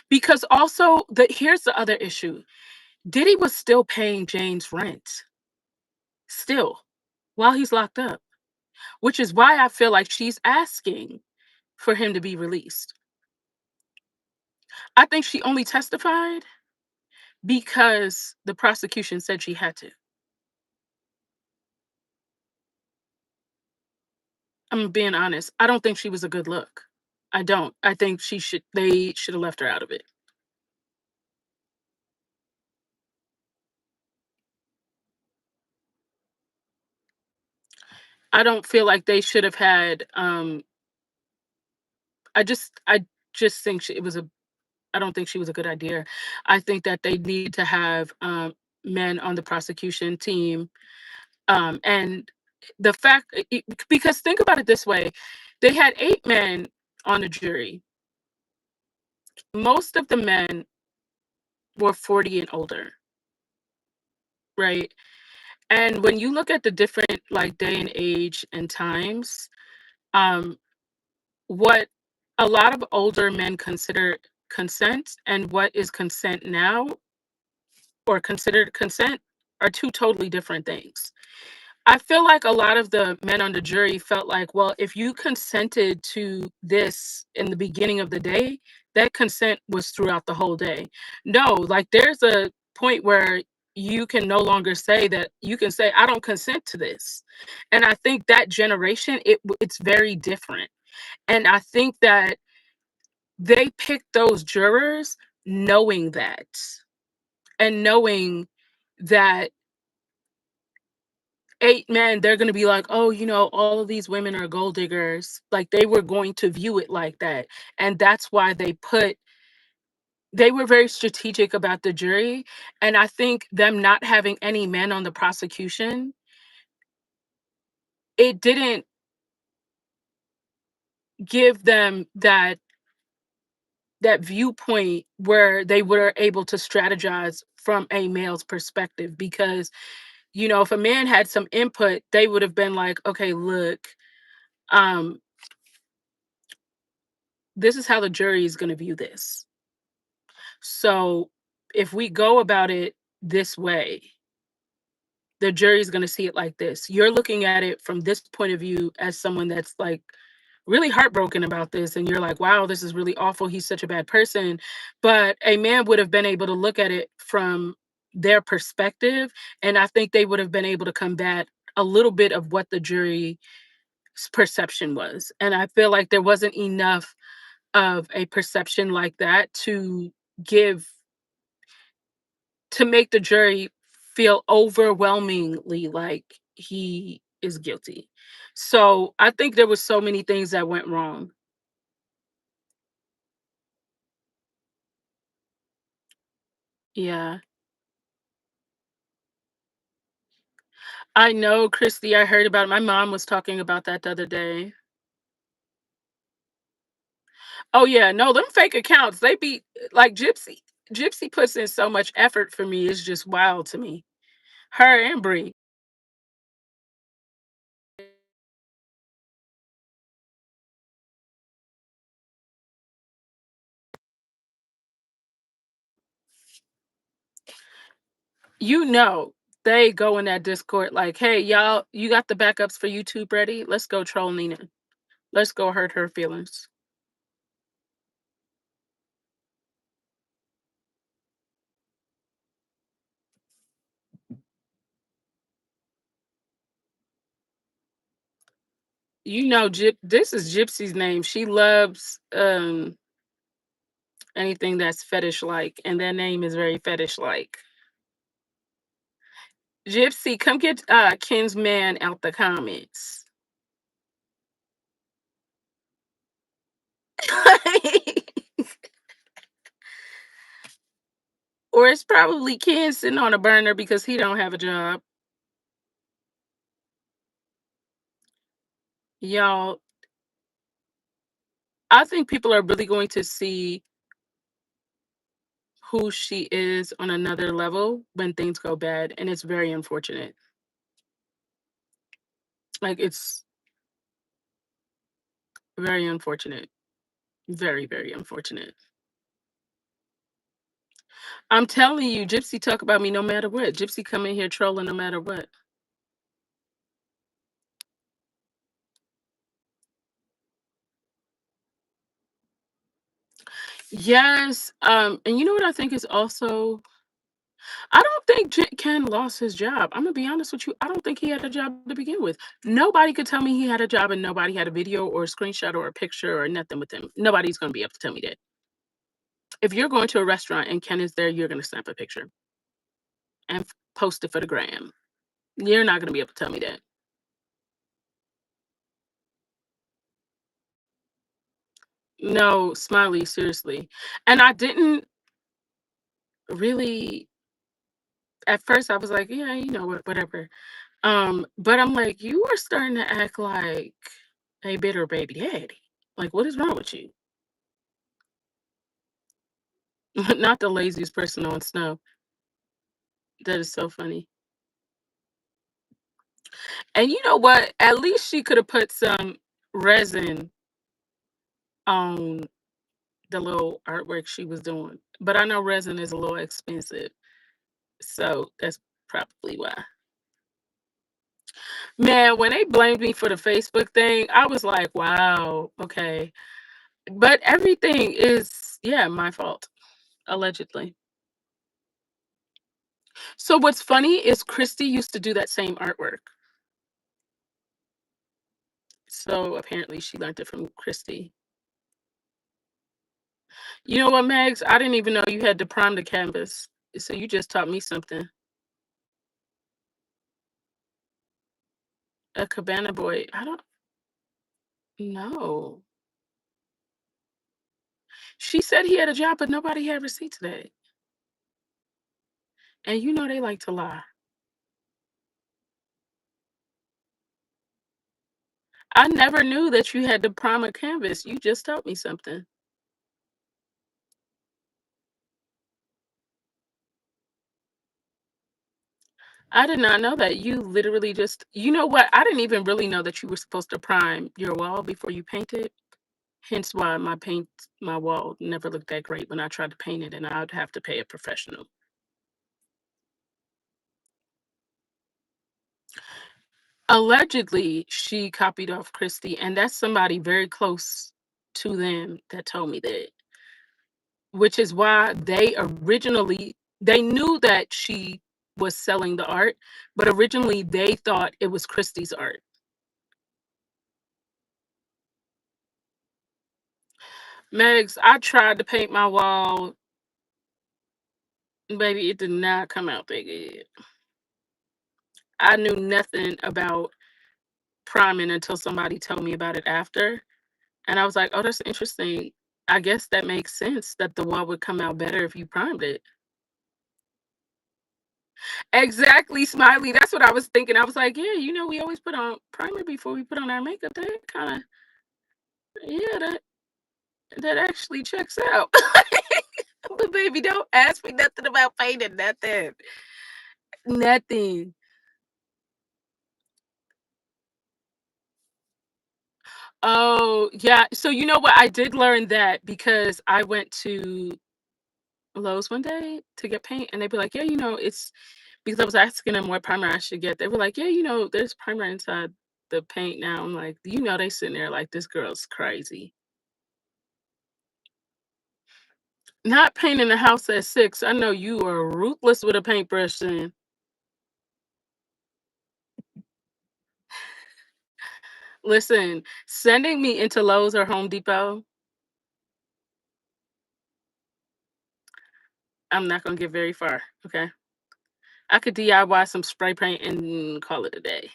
because also here's the other issue. Diddy was still paying Jane's rent still while he's locked up, which is why I feel like she's asking for him to be released. I think she only testified because the prosecution said she had to. I'm being honest. I don't think she was a good look. I don't. I think they should have left her out of it. I don't feel like they should have had I just think it was a I don't think she was a good idea. I think that they need to have men on the prosecution team. And the fact, because think about it this way, they had 8 men on the jury. Most of the men were 40 and older, right? And when you look at the different like day and age and times, um, what a lot of older men consider consent and what is consent now or considered consent are two totally different things. I feel like a lot of the men on the jury felt like, well, if you consented to this in the beginning of the day, that consent was throughout the whole day. No, like there's a point where you can no longer say that. You can say, I don't consent to this. And I think that generation, it's very different. And I think that they picked those jurors knowing that, and knowing that 8 men, they're gonna be like, "Oh, all of these women are gold diggers." Like, they were going to view it like that, and that's why they were very strategic about the jury, and I think them not having any men on the prosecution, it didn't give them that viewpoint where they were able to strategize from a male's perspective, because, if a man had some input, they would have been like, "Okay, look, um, this is how the jury is gonna view this. So if we go about it this way, the jury's going to see it like this. You're looking at it from this point of view as someone that's like really heartbroken about this. And you're like, wow, this is really awful. He's such a bad person. But a man would have been able to look at it from their perspective. And I think they would have been able to combat a little bit of what the jury's perception was. And I feel like there wasn't enough of a perception like that give to make the jury feel overwhelmingly like he is guilty. So I think there was so many things that went wrong. Yeah. I know, Christy, I heard about it. My mom was talking about that the other day. Oh yeah, no, them fake accounts, they be like Gypsy. Gypsy puts in so much effort for me. It's just wild to me. Her and Bree. They go in that Discord like, hey, y'all, you got the backups for YouTube ready? Let's go troll Nina. Let's go hurt her feelings. This is Gypsy's name. She loves anything that's fetish like, and their name is very fetish like. Gypsy, come get Ken's man out the comments. Or it's probably Ken sitting on a burner because he don't have a job. Y'all, I think people are really going to see who she is on another level when things go bad, and it's very unfortunate. Like, it's very unfortunate. Very, very unfortunate. I'm telling you, Gypsy talk about me no matter what. Gypsy come in here trolling no matter what. Yes, and you know what I think is also, I don't think Ken lost his job. I'm gonna be honest with you. I don't think he had a job to begin with. Nobody could tell me he had a job, and nobody had a video or a screenshot or a picture or nothing with him. Nobody's gonna be able to tell me that. If you're going to a restaurant and Ken is there, you're gonna snap a picture and post it for the gram. You're not gonna be able to tell me that. No, Smiley, seriously. And I didn't really, at first I was like, yeah, what, whatever. But I'm like, you are starting to act like a bitter baby daddy. Like, what is wrong with you? Not the laziest person on snow. That is so funny. And you know what? At least she could have put some resin on the little artwork she was doing. But I know resin is a little expensive. So that's probably why. Man, when they blamed me for the Facebook thing, I was like, wow, okay. But everything is, yeah, my fault, allegedly. So what's funny is Christy used to do that same artwork. So apparently she learned it from Christy. You know what, Megs? I didn't even know you had to prime the canvas. So you just taught me something. A cabana boy. I don't know. She said he had a job, but nobody had receipts today. And you know they like to lie. I never knew that you had to prime a canvas. You just taught me something. I did not know that. You literally just, you know what? I didn't even really know that you were supposed to prime your wall before you paint it. Hence why my wall never looked that great when I tried to paint it and I'd have to pay a professional. Allegedly, she copied off Christy, and that's somebody very close to them that told me that. Which is why they knew that she was selling the art, but originally they thought it was Christie's art. Megs, I tried to paint my wall, baby, it did not come out that good. I knew nothing about priming until somebody told me about it after, and I was like, "Oh, that's interesting. I guess that makes sense that the wall would come out better if you primed it." Exactly, Smiley. That's what I was thinking. I was like, "Yeah, we always put on primer before we put on our makeup. That kinda, yeah, that actually checks out." But baby, don't ask me nothing about painting, nothing. Nothing. Oh, yeah. So you know what? I did learn that because I went to Lowe's one day to get paint, and they'd be like, "Yeah, it's," because I was asking them what primer I should get. They were like, "Yeah, there's primer inside the paint now." I'm like, they sitting there like this girl's crazy. Not painting the house at 6. I know you are ruthless with a paintbrush then. Listen, sending me into Lowe's or Home Depot, I'm not gonna get very far. Okay. I could DIY some spray paint and call it a day.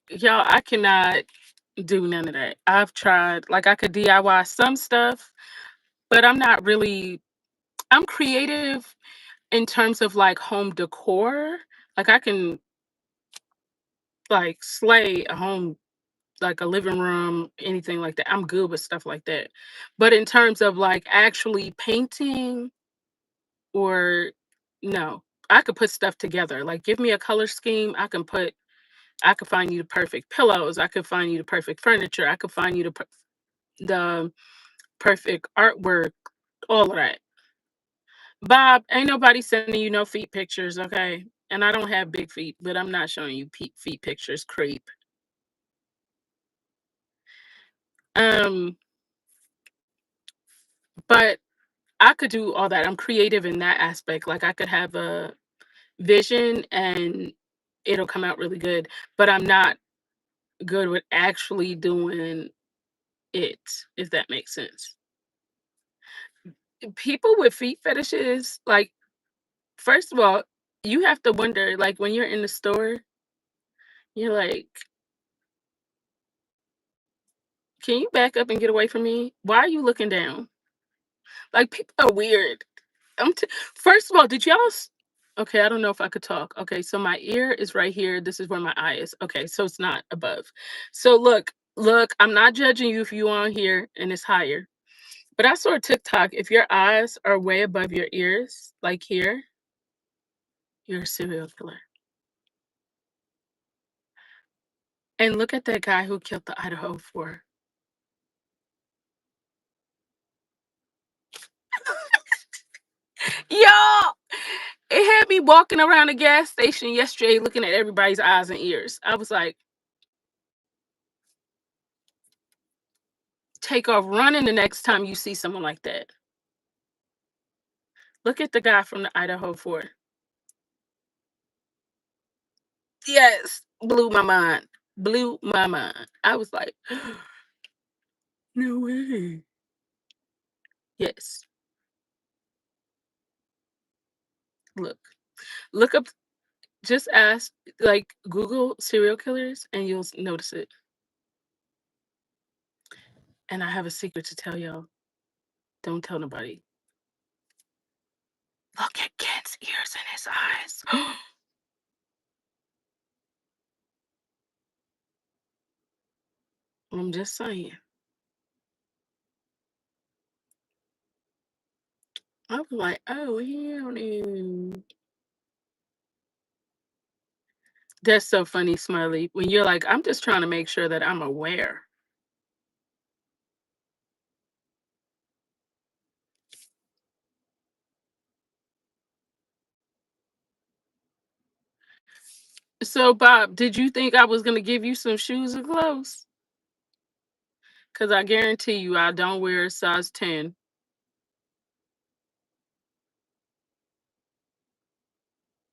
Y'all, I cannot do none of that. I've tried, like I could DIY some stuff, but I'm creative in terms of like home decor. Like I can like slay a home, like a living room, anything like that. I'm good with stuff like that. But in terms of like actually painting or no, I could put stuff together. Like give me a color scheme, I could find you the perfect pillows, I could find you the perfect furniture, I could find you the perfect artwork, all of that. Bob, ain't nobody sending you no feet pictures, okay? And I don't have big feet, but I'm not showing you feet pictures, creep. Um, but I could do all that. I'm creative in that aspect. Like I could have a vision and it'll come out really good, but I'm not good with actually doing it, if that makes sense. People with feet fetishes, like, first of all, you have to wonder, like, when you're in the store, you're like, "Can you back up and get away from me? Why are you looking down?" Like, people are weird. I'm t First of all, did y'all s okay, I don't know if I could talk. Okay, so my ear is right here, this is where my eye is. Okay, so it's not above. So look, I'm not judging you if you on here and it's higher, but I saw a TikTok, if your eyes are way above your ears, like here, you're a serial killer. And look at that guy who killed the Idaho 4. had me walking around the gas station yesterday looking at everybody's eyes and ears. I was like, take off running the next time you see someone like that. Look at the guy from the Idaho Fort. Yes, blew my mind. Blew my mind. I was like, no way. Yes. Look. Look up, just ask, like, Google serial killers and you'll notice it. And I have a secret to tell y'all. Don't tell nobody. Look at Kent's ears and his eyes. I'm just saying. I was like, oh, hell no. That's so funny, Smiley. When you're like, I'm just trying to make sure that I'm aware. So, Bob, did you think I was going to give you some shoes and clothes? Because I guarantee you, I don't wear a size 10.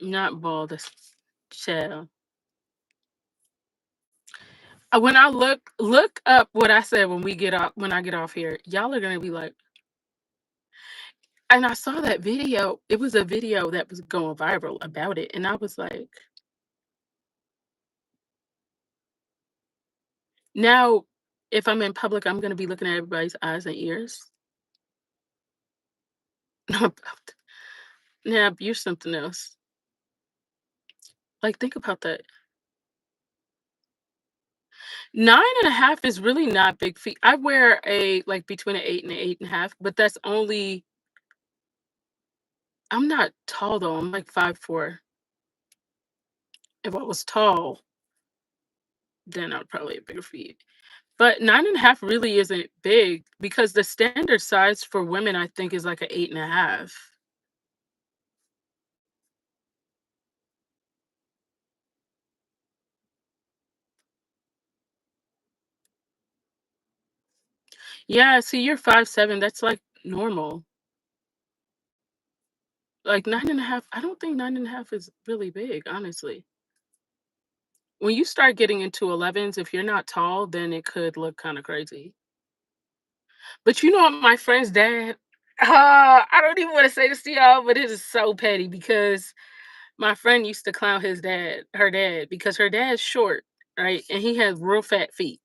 Not bald as child. When I look up what I said when I get off here, y'all are gonna be like, and I saw that video. It was a video that was going viral about it, and I was like, now, if I'm in public, I'm gonna be looking at everybody's eyes and ears. Now, you're something else. Like, think about that. 9.5 is really not big feet. I wear a like between an 8 and an 8.5, but that's only. I'm not tall though. I'm like 5'4". If I was tall, then I'd probably have bigger feet. But 9.5 really isn't big because the standard size for women, I think, is like a 8.5. Yeah, see, you're 5'7". That's like normal. Like 9.5, I don't think 9.5 is really big, honestly. When you start getting into 11s, if you're not tall, then it could look kind of crazy. But you know what, my friend's dad, I don't even want to say this to y'all, but it is so petty because my friend used to clown her dad, because her dad's short, right? And he has real fat feet.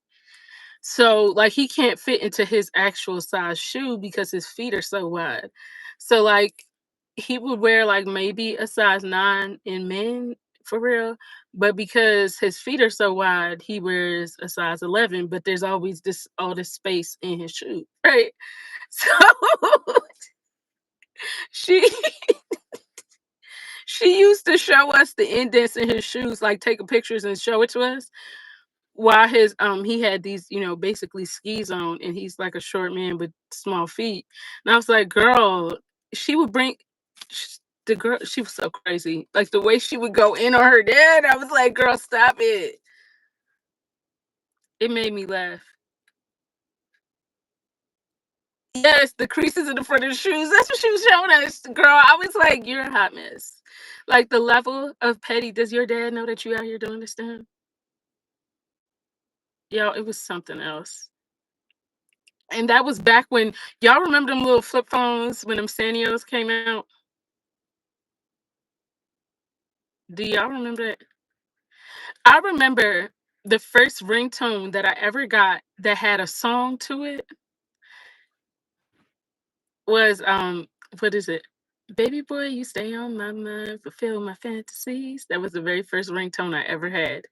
So, like, he can't fit into his actual size shoe because his feet are so wide. So, like, he would wear like maybe a size 9 in men for real, but because his feet are so wide, he wears a size 11, but there's always this all this space in his shoe, right? So she she used to show us the indents in his shoes, like take pictures and show it to us. While he had these, basically skis on, and he's like a short man with small feet. And I was like, girl, she would bring the girl, she was so crazy. Like the way she would go in on her dad, I was like, girl, stop it. It made me laugh. Yes, the creases in the front of the shoes. That's what she was showing us, girl. I was like, you're a hot mess. Like the level of petty. Does your dad know that you out here doing this to him? Yo, it was something else. And that was back when y'all remember them little flip phones when them Sanios came out? Do y'all remember that? I remember the first ringtone that I ever got that had a song to it was what is it? Baby boy, you stay on my mind, fulfill my fantasies. That was the very first ringtone I ever had.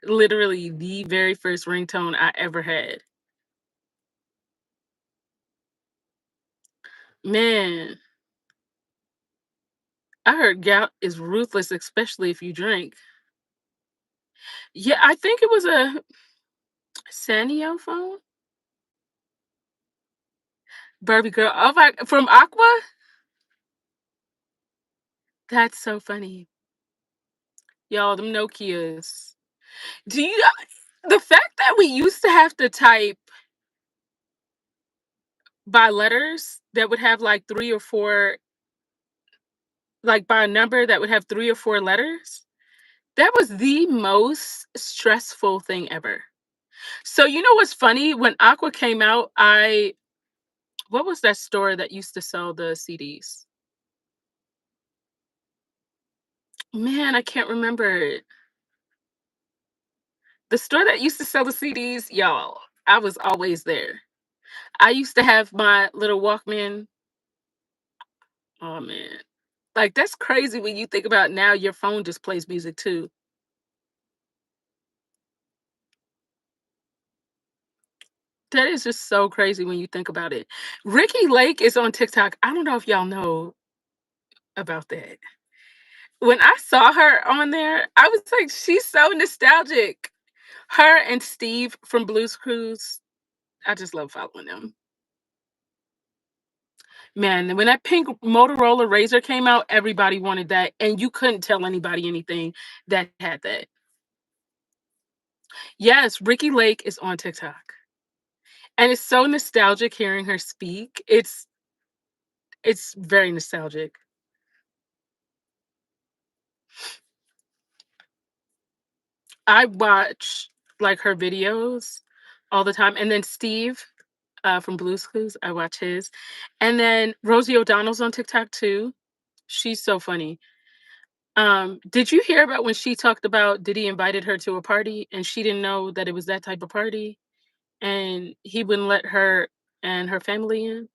Literally the very first ringtone I ever had. Man, I heard gout is ruthless, especially if you drink. Yeah, I think it was a Sanyo phone. Barbie girl. Oh my, from Aqua? That's so funny. Y'all, them Nokias. Do you the fact that we used to have to type by letters that would have like 3 or 4, like by a number that would have 3 or 4 letters, that was the most stressful thing ever. So you know what's funny? When Aqua came out, I what was that store that used to sell the CDs? Man, I can't remember it. The store that used to sell the CDs, y'all, I was always there. I used to have my little Walkman. Oh man. Like that's crazy when you think about now your phone just plays music too. That is just so crazy when you think about it. Ricky Lake is on TikTok. I don't know if y'all know about that. When I saw her on there, I was like, she's so nostalgic. Her and Steve from Blue's Cruise. I just love following them. Man, when that pink Motorola Razor came out, everybody wanted that, and you couldn't tell anybody anything that had that. Yes, Ricky Lake is on TikTok. And it's so nostalgic hearing her speak. It's very nostalgic. I watch like her videos all the time. And then Steve from Blue's Clues, I watch his. And then Rosie O'Donnell's on TikTok too. She's so funny. Did you hear about when she talked about Diddy invited her to a party and she didn't know that it was that type of party and he wouldn't let her and her family in?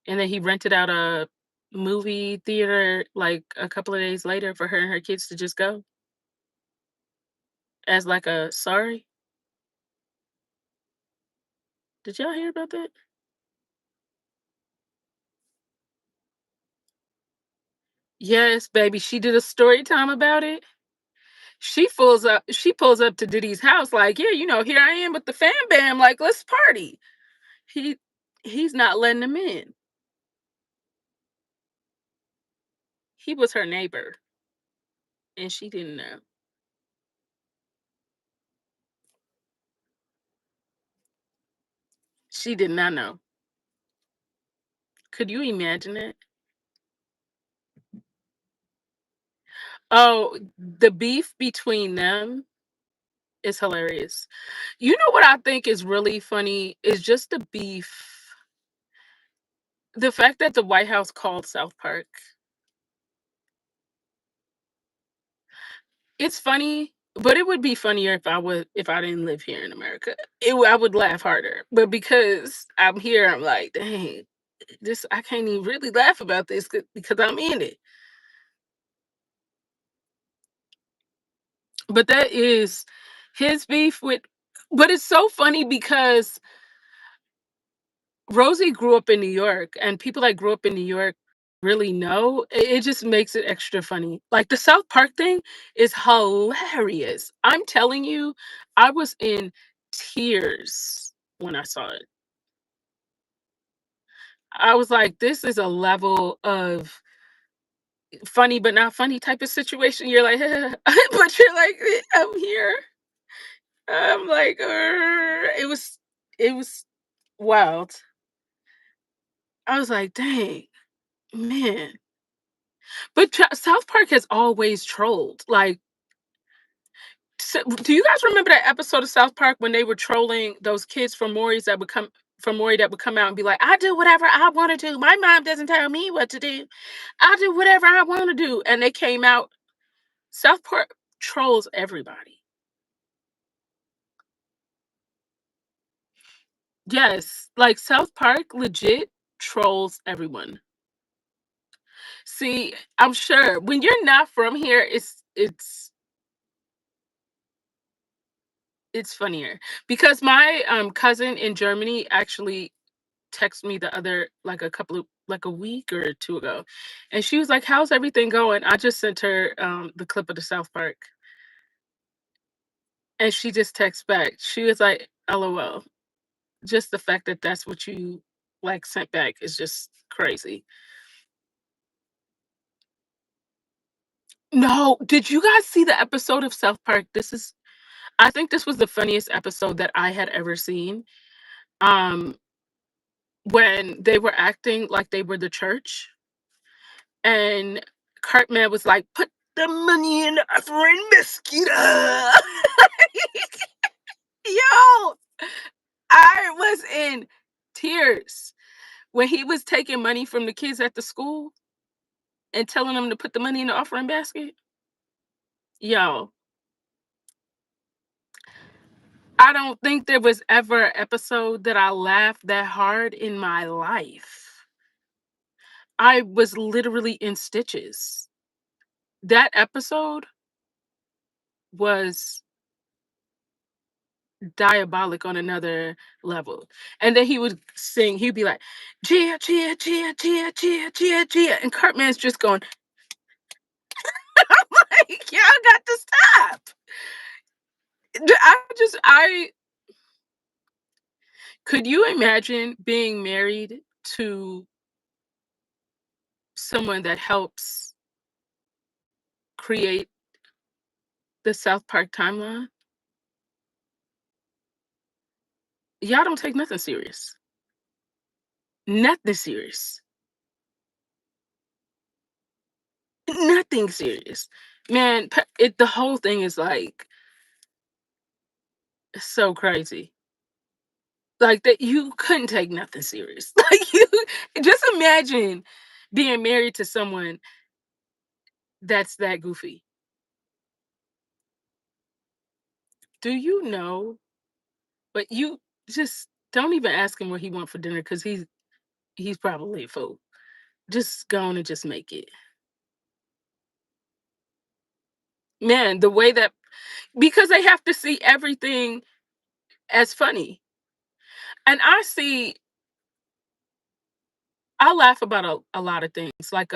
And then he rented out a movie theater like a couple of days later for her and her kids to just go as like a sorry. Did y'all hear about that? Yes, baby. She did a story time about it. She pulls up to Diddy's house like, yeah, here I am with the fam bam, like, let's party. He he's not letting them in. He was her neighbor and she didn't know. She did not know. Could you imagine it? Oh, the beef between them is hilarious. You know what I think is really funny is just the beef. The fact that the White House called South Park. It's funny, but it would be funnier if I didn't live here in America. I would laugh harder. But because I'm here, I'm like, dang, this I can't even really laugh about this because I'm in it. But that is his beef with but it's so funny because Rosie grew up in New York, and people that grew up in New York really know. It just makes it extra funny. Like the South Park thing is hilarious. I'm telling you, I was in tears when I saw it. I was like, this is a level of funny but not funny type of situation. You're like, but you're like, I'm here. I'm like, it was wild. I was like, dang, man. But South Park has always trolled. Like, do you guys remember that episode of South Park when they were trolling those kids from Maury's that would come from Maury that would come out and be like, "I do whatever I want to do. My mom doesn't tell me what to do. I do whatever I want to do." And they came out. South Park trolls everybody. Yes, like South Park legit trolls everyone. See, I'm sure when you're not from here, it's funnier because my cousin in Germany actually texted me the other like a week or two ago, and she was like, "How's everything going?" I just sent her the clip of the South Park, and she just texts back. She was like, "LOL." Just the fact that that's what you like sent back is just crazy. No, did you guys see the episode of South Park? I think this was the funniest episode that I had ever seen. Um, when they were acting like they were the church, and Cartman was like, "Put the money in the offering basket." Yo, I was in tears when he was taking money from the kids at the school and telling them to put the money in the offering basket. Yo, I don't think there was ever an episode that I laughed that hard in my life. I was literally in stitches. That episode was diabolic on another level. And then he would sing, he'd be like, "Gia, Gia, Gia, Gia, Gia, Gia, Gia." And Cartman's just going, I'm like, y'all got to stop. I could you imagine being married to someone that helps create the South Park timeline? Y'all don't take nothing serious. Nothing serious. Nothing serious. Man, the whole thing is like so crazy. Like that you couldn't take nothing serious. Like you just imagine being married to someone that's that goofy. Do you know? But you just don't even ask him what he want for dinner because he's probably full. Just go on and just make it. Man, the way that because they have to see everything as funny. And I laugh about a lot of things. Like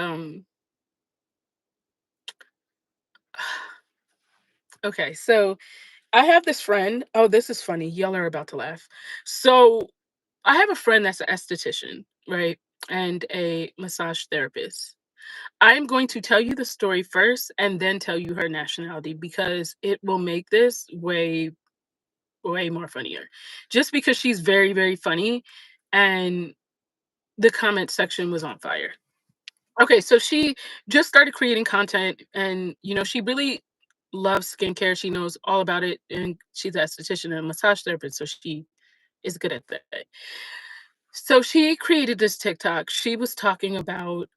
okay, so I have this friend. Oh, this is funny. Y'all are about to laugh. So I have a friend that's an esthetician, right? And a massage therapist. I'm going to tell you the story first and then tell you her nationality because it will make this way more funnier. Just because she's very, very funny and the comment section was on fire. Okay, so she just started creating content and she really loves skincare. She knows all about it and she's an esthetician and a massage therapist, so she is good at that. So she created this TikTok. She was talking about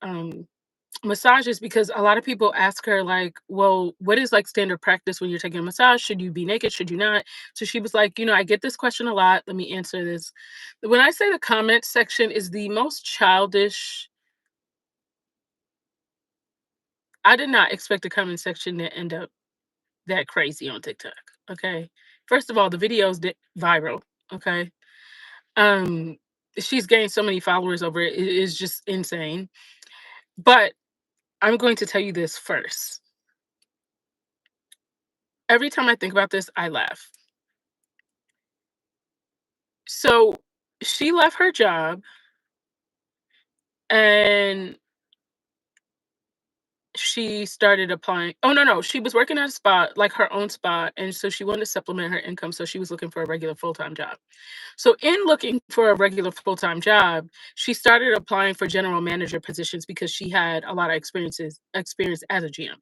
massages because a lot of people ask her like, well, what is like standard practice when you're taking a massage? Should you be naked? Should you not? So she was like, I get this question a lot. Let me answer this. When I say the comment section is the most childish, I did not expect the comment section to end up that crazy on TikTok. Okay. First of all, the videos did viral. Okay. Um, she's gained so many followers over it. It is just insane. But I'm going to tell you this first. Every time I think about this, I laugh. So she left her job and she started applying. Oh, no, no. She was working at a spot, like her own spot. And so she wanted to supplement her income. So she was looking for a regular full time job. So, in looking for a regular full time job, she started applying for general manager positions because she had a lot of experience as a GM.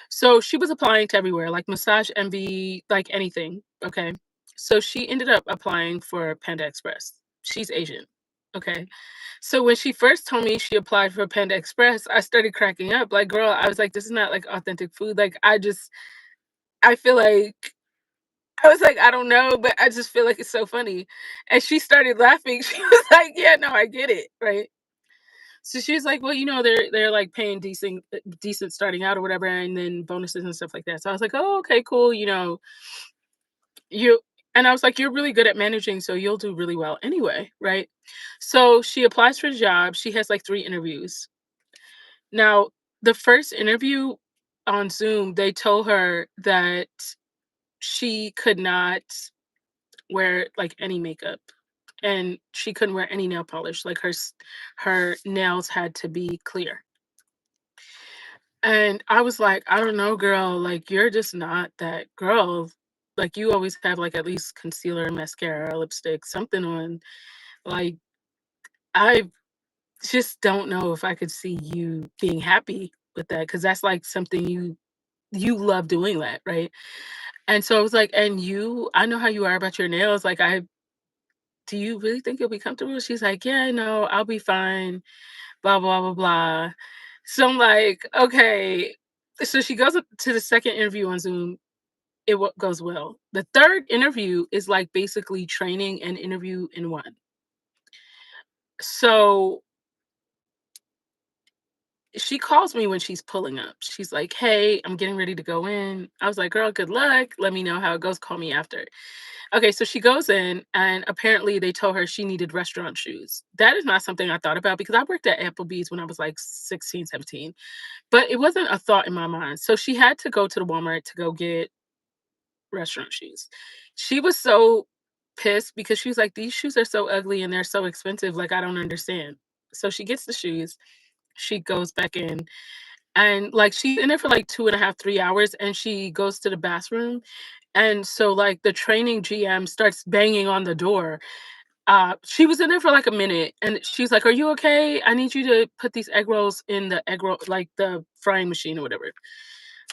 So she was applying to everywhere, like Massage Envy, like anything. Okay. So she ended up applying for Panda Express. She's Asian. Okay. So when she first told me she applied for Panda Express, I started cracking up. Like, girl, I was like, this is not like authentic food. Like, I feel like, I was like, I don't know, but I just feel like it's so funny. And she started laughing. She was like, yeah, no, I get it. Right. So she was like, well, they're like paying decent starting out or whatever, and then bonuses and stuff like that. So I was like, oh, okay, cool. You and I was like, you're really good at managing, so you'll do really well anyway, right? So she applies for the job. She has like 3 interviews. Now, the first interview on Zoom, they told her that she could not wear like any makeup and she couldn't wear any nail polish. Like her nails had to be clear. And I was like, "I don't know, girl, like, you're just not that girl. Like, you always have, like, at least concealer, mascara, lipstick, something on. Like, I just don't know if I could see you being happy with that because that's, like, something you love doing that, right?" And so I was like, "And you I know how you are about your nails, like, I do you really think you'll be comfortable?" She's like, "Yeah, no, I'll be fine, blah, blah, blah, blah." So I'm like, "Okay." So she goes up to the second interview on Zoom. Goes well. The third interview is, like, basically training and interview in one. So she calls me when she's pulling up. She's like, "Hey, I'm getting ready to go in." I was like, "Girl, good luck. Let me know how it goes. Call me after." Okay, so she goes in, and apparently they told her she needed restaurant shoes. That is not something I thought about because I worked at Applebee's when I was like 16, 17, but it wasn't a thought in my mind. So she had to go to the Walmart to go get restaurant shoes. She was so pissed because she was like, "These shoes are so ugly and they're so expensive. Like, I don't understand." So she gets the shoes. She goes back in and, like, she's in there for, like, 2.5, 3 hours, and she goes to the bathroom, and so, like, the training GM starts banging on the door. She was in there for, like, a minute, and she's like, "Are you okay? I need you to put these egg rolls in the egg roll like, the frying machine or whatever."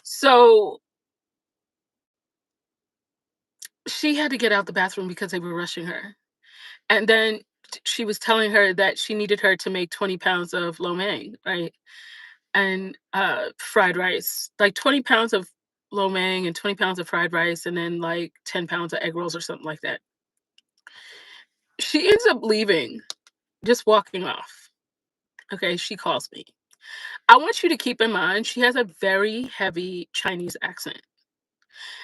So, she had to get out the bathroom because they were rushing her, and then she was telling her that she needed her to make 20 pounds of lo mein, right? And, fried rice, like 20 pounds of lo mein and 20 pounds of fried rice, and then, like, 10 pounds of egg rolls or something like that. She ends up leaving, just walking off. Okay, she calls me. I want you to keep in mind, she has a very heavy Chinese accent,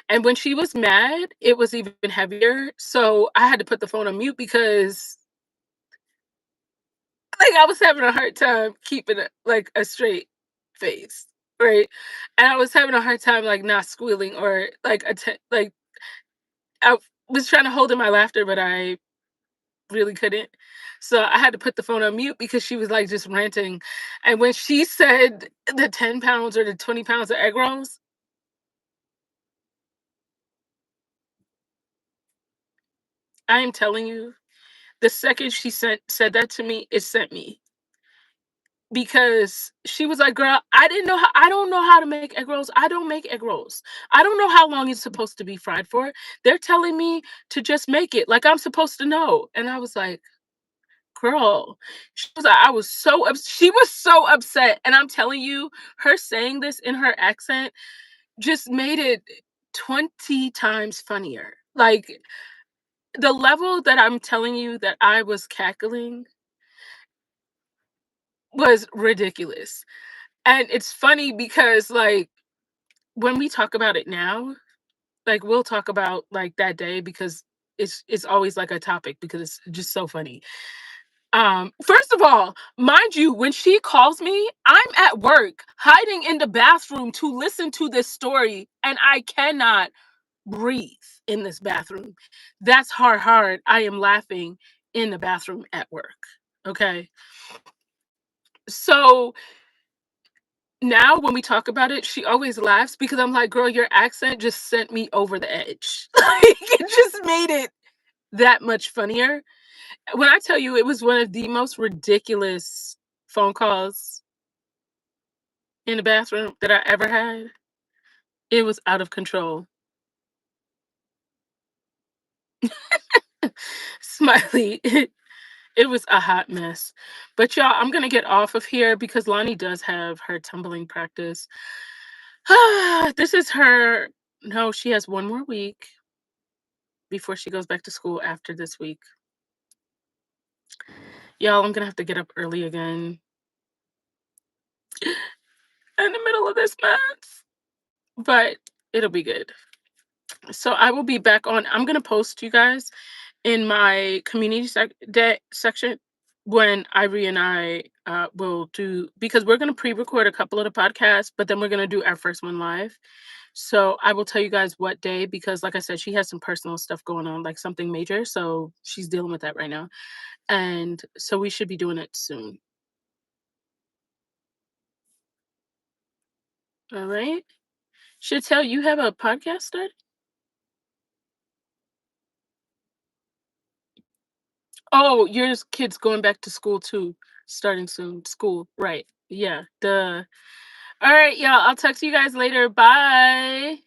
and when she was mad, it was even heavier, so I had to put the phone on mute because, like, I was having a hard time keeping like, a straight face, right? And I was having a hard time, like, not squealing or, like, like, I was trying to hold in my laughter, but I really couldn't. So I had to put the phone on mute because she was, like, just ranting, and when she said the 10 pounds or the 20 pounds of egg rolls, I am telling you, the second she said that to me, it sent me. Because she was like, "Girl, I don't know how to make egg rolls. I don't make egg rolls. I don't know how long it's supposed to be fried for. They're telling me to just make it like I'm supposed to know." And I was like, "Girl." She was like, she was so upset. And I'm telling you, her saying this in her accent just made it 20 times funnier. Like, the level that I'm telling you that I was cackling was ridiculous. And it's funny because, like, when we talk about it now, like, we'll talk about, like, that day because it's always, like, a topic because it's just so funny. First of all, mind you, when she calls me, I'm at work, hiding in the bathroom to listen to this story, and I cannot breathe in this bathroom. That's how hard I am laughing in the bathroom at work, okay? So now when we talk about it, she always laughs because I'm like, "Girl, your accent just sent me over the edge." Like, it just made it that much funnier. When I tell you it was one of the most ridiculous phone calls in the bathroom that I ever had, it was out of control. Smiley, it was a hot mess. But y'all, I'm gonna get off of here because Lonnie does have her tumbling practice. This is her no, she has 1 more week before she goes back to school after this week. Y'all, I'm gonna have to get up early again in the middle of this month, but it'll be good. So I will be back on. I'm gonna post you guys in my community section when Ivory and I will do because we're gonna pre-record a couple of the podcasts, but then we're gonna do our first one live. So I will tell you guys what day because, like I said, she has some personal stuff going on, like something major. So she's dealing with that right now, and so we should be doing it soon. All right. Chantel, you have a podcast started? Oh, your kid's going back to school too, starting soon. School, right? Yeah. Duh. All right, y'all. I'll talk to you guys later. Bye.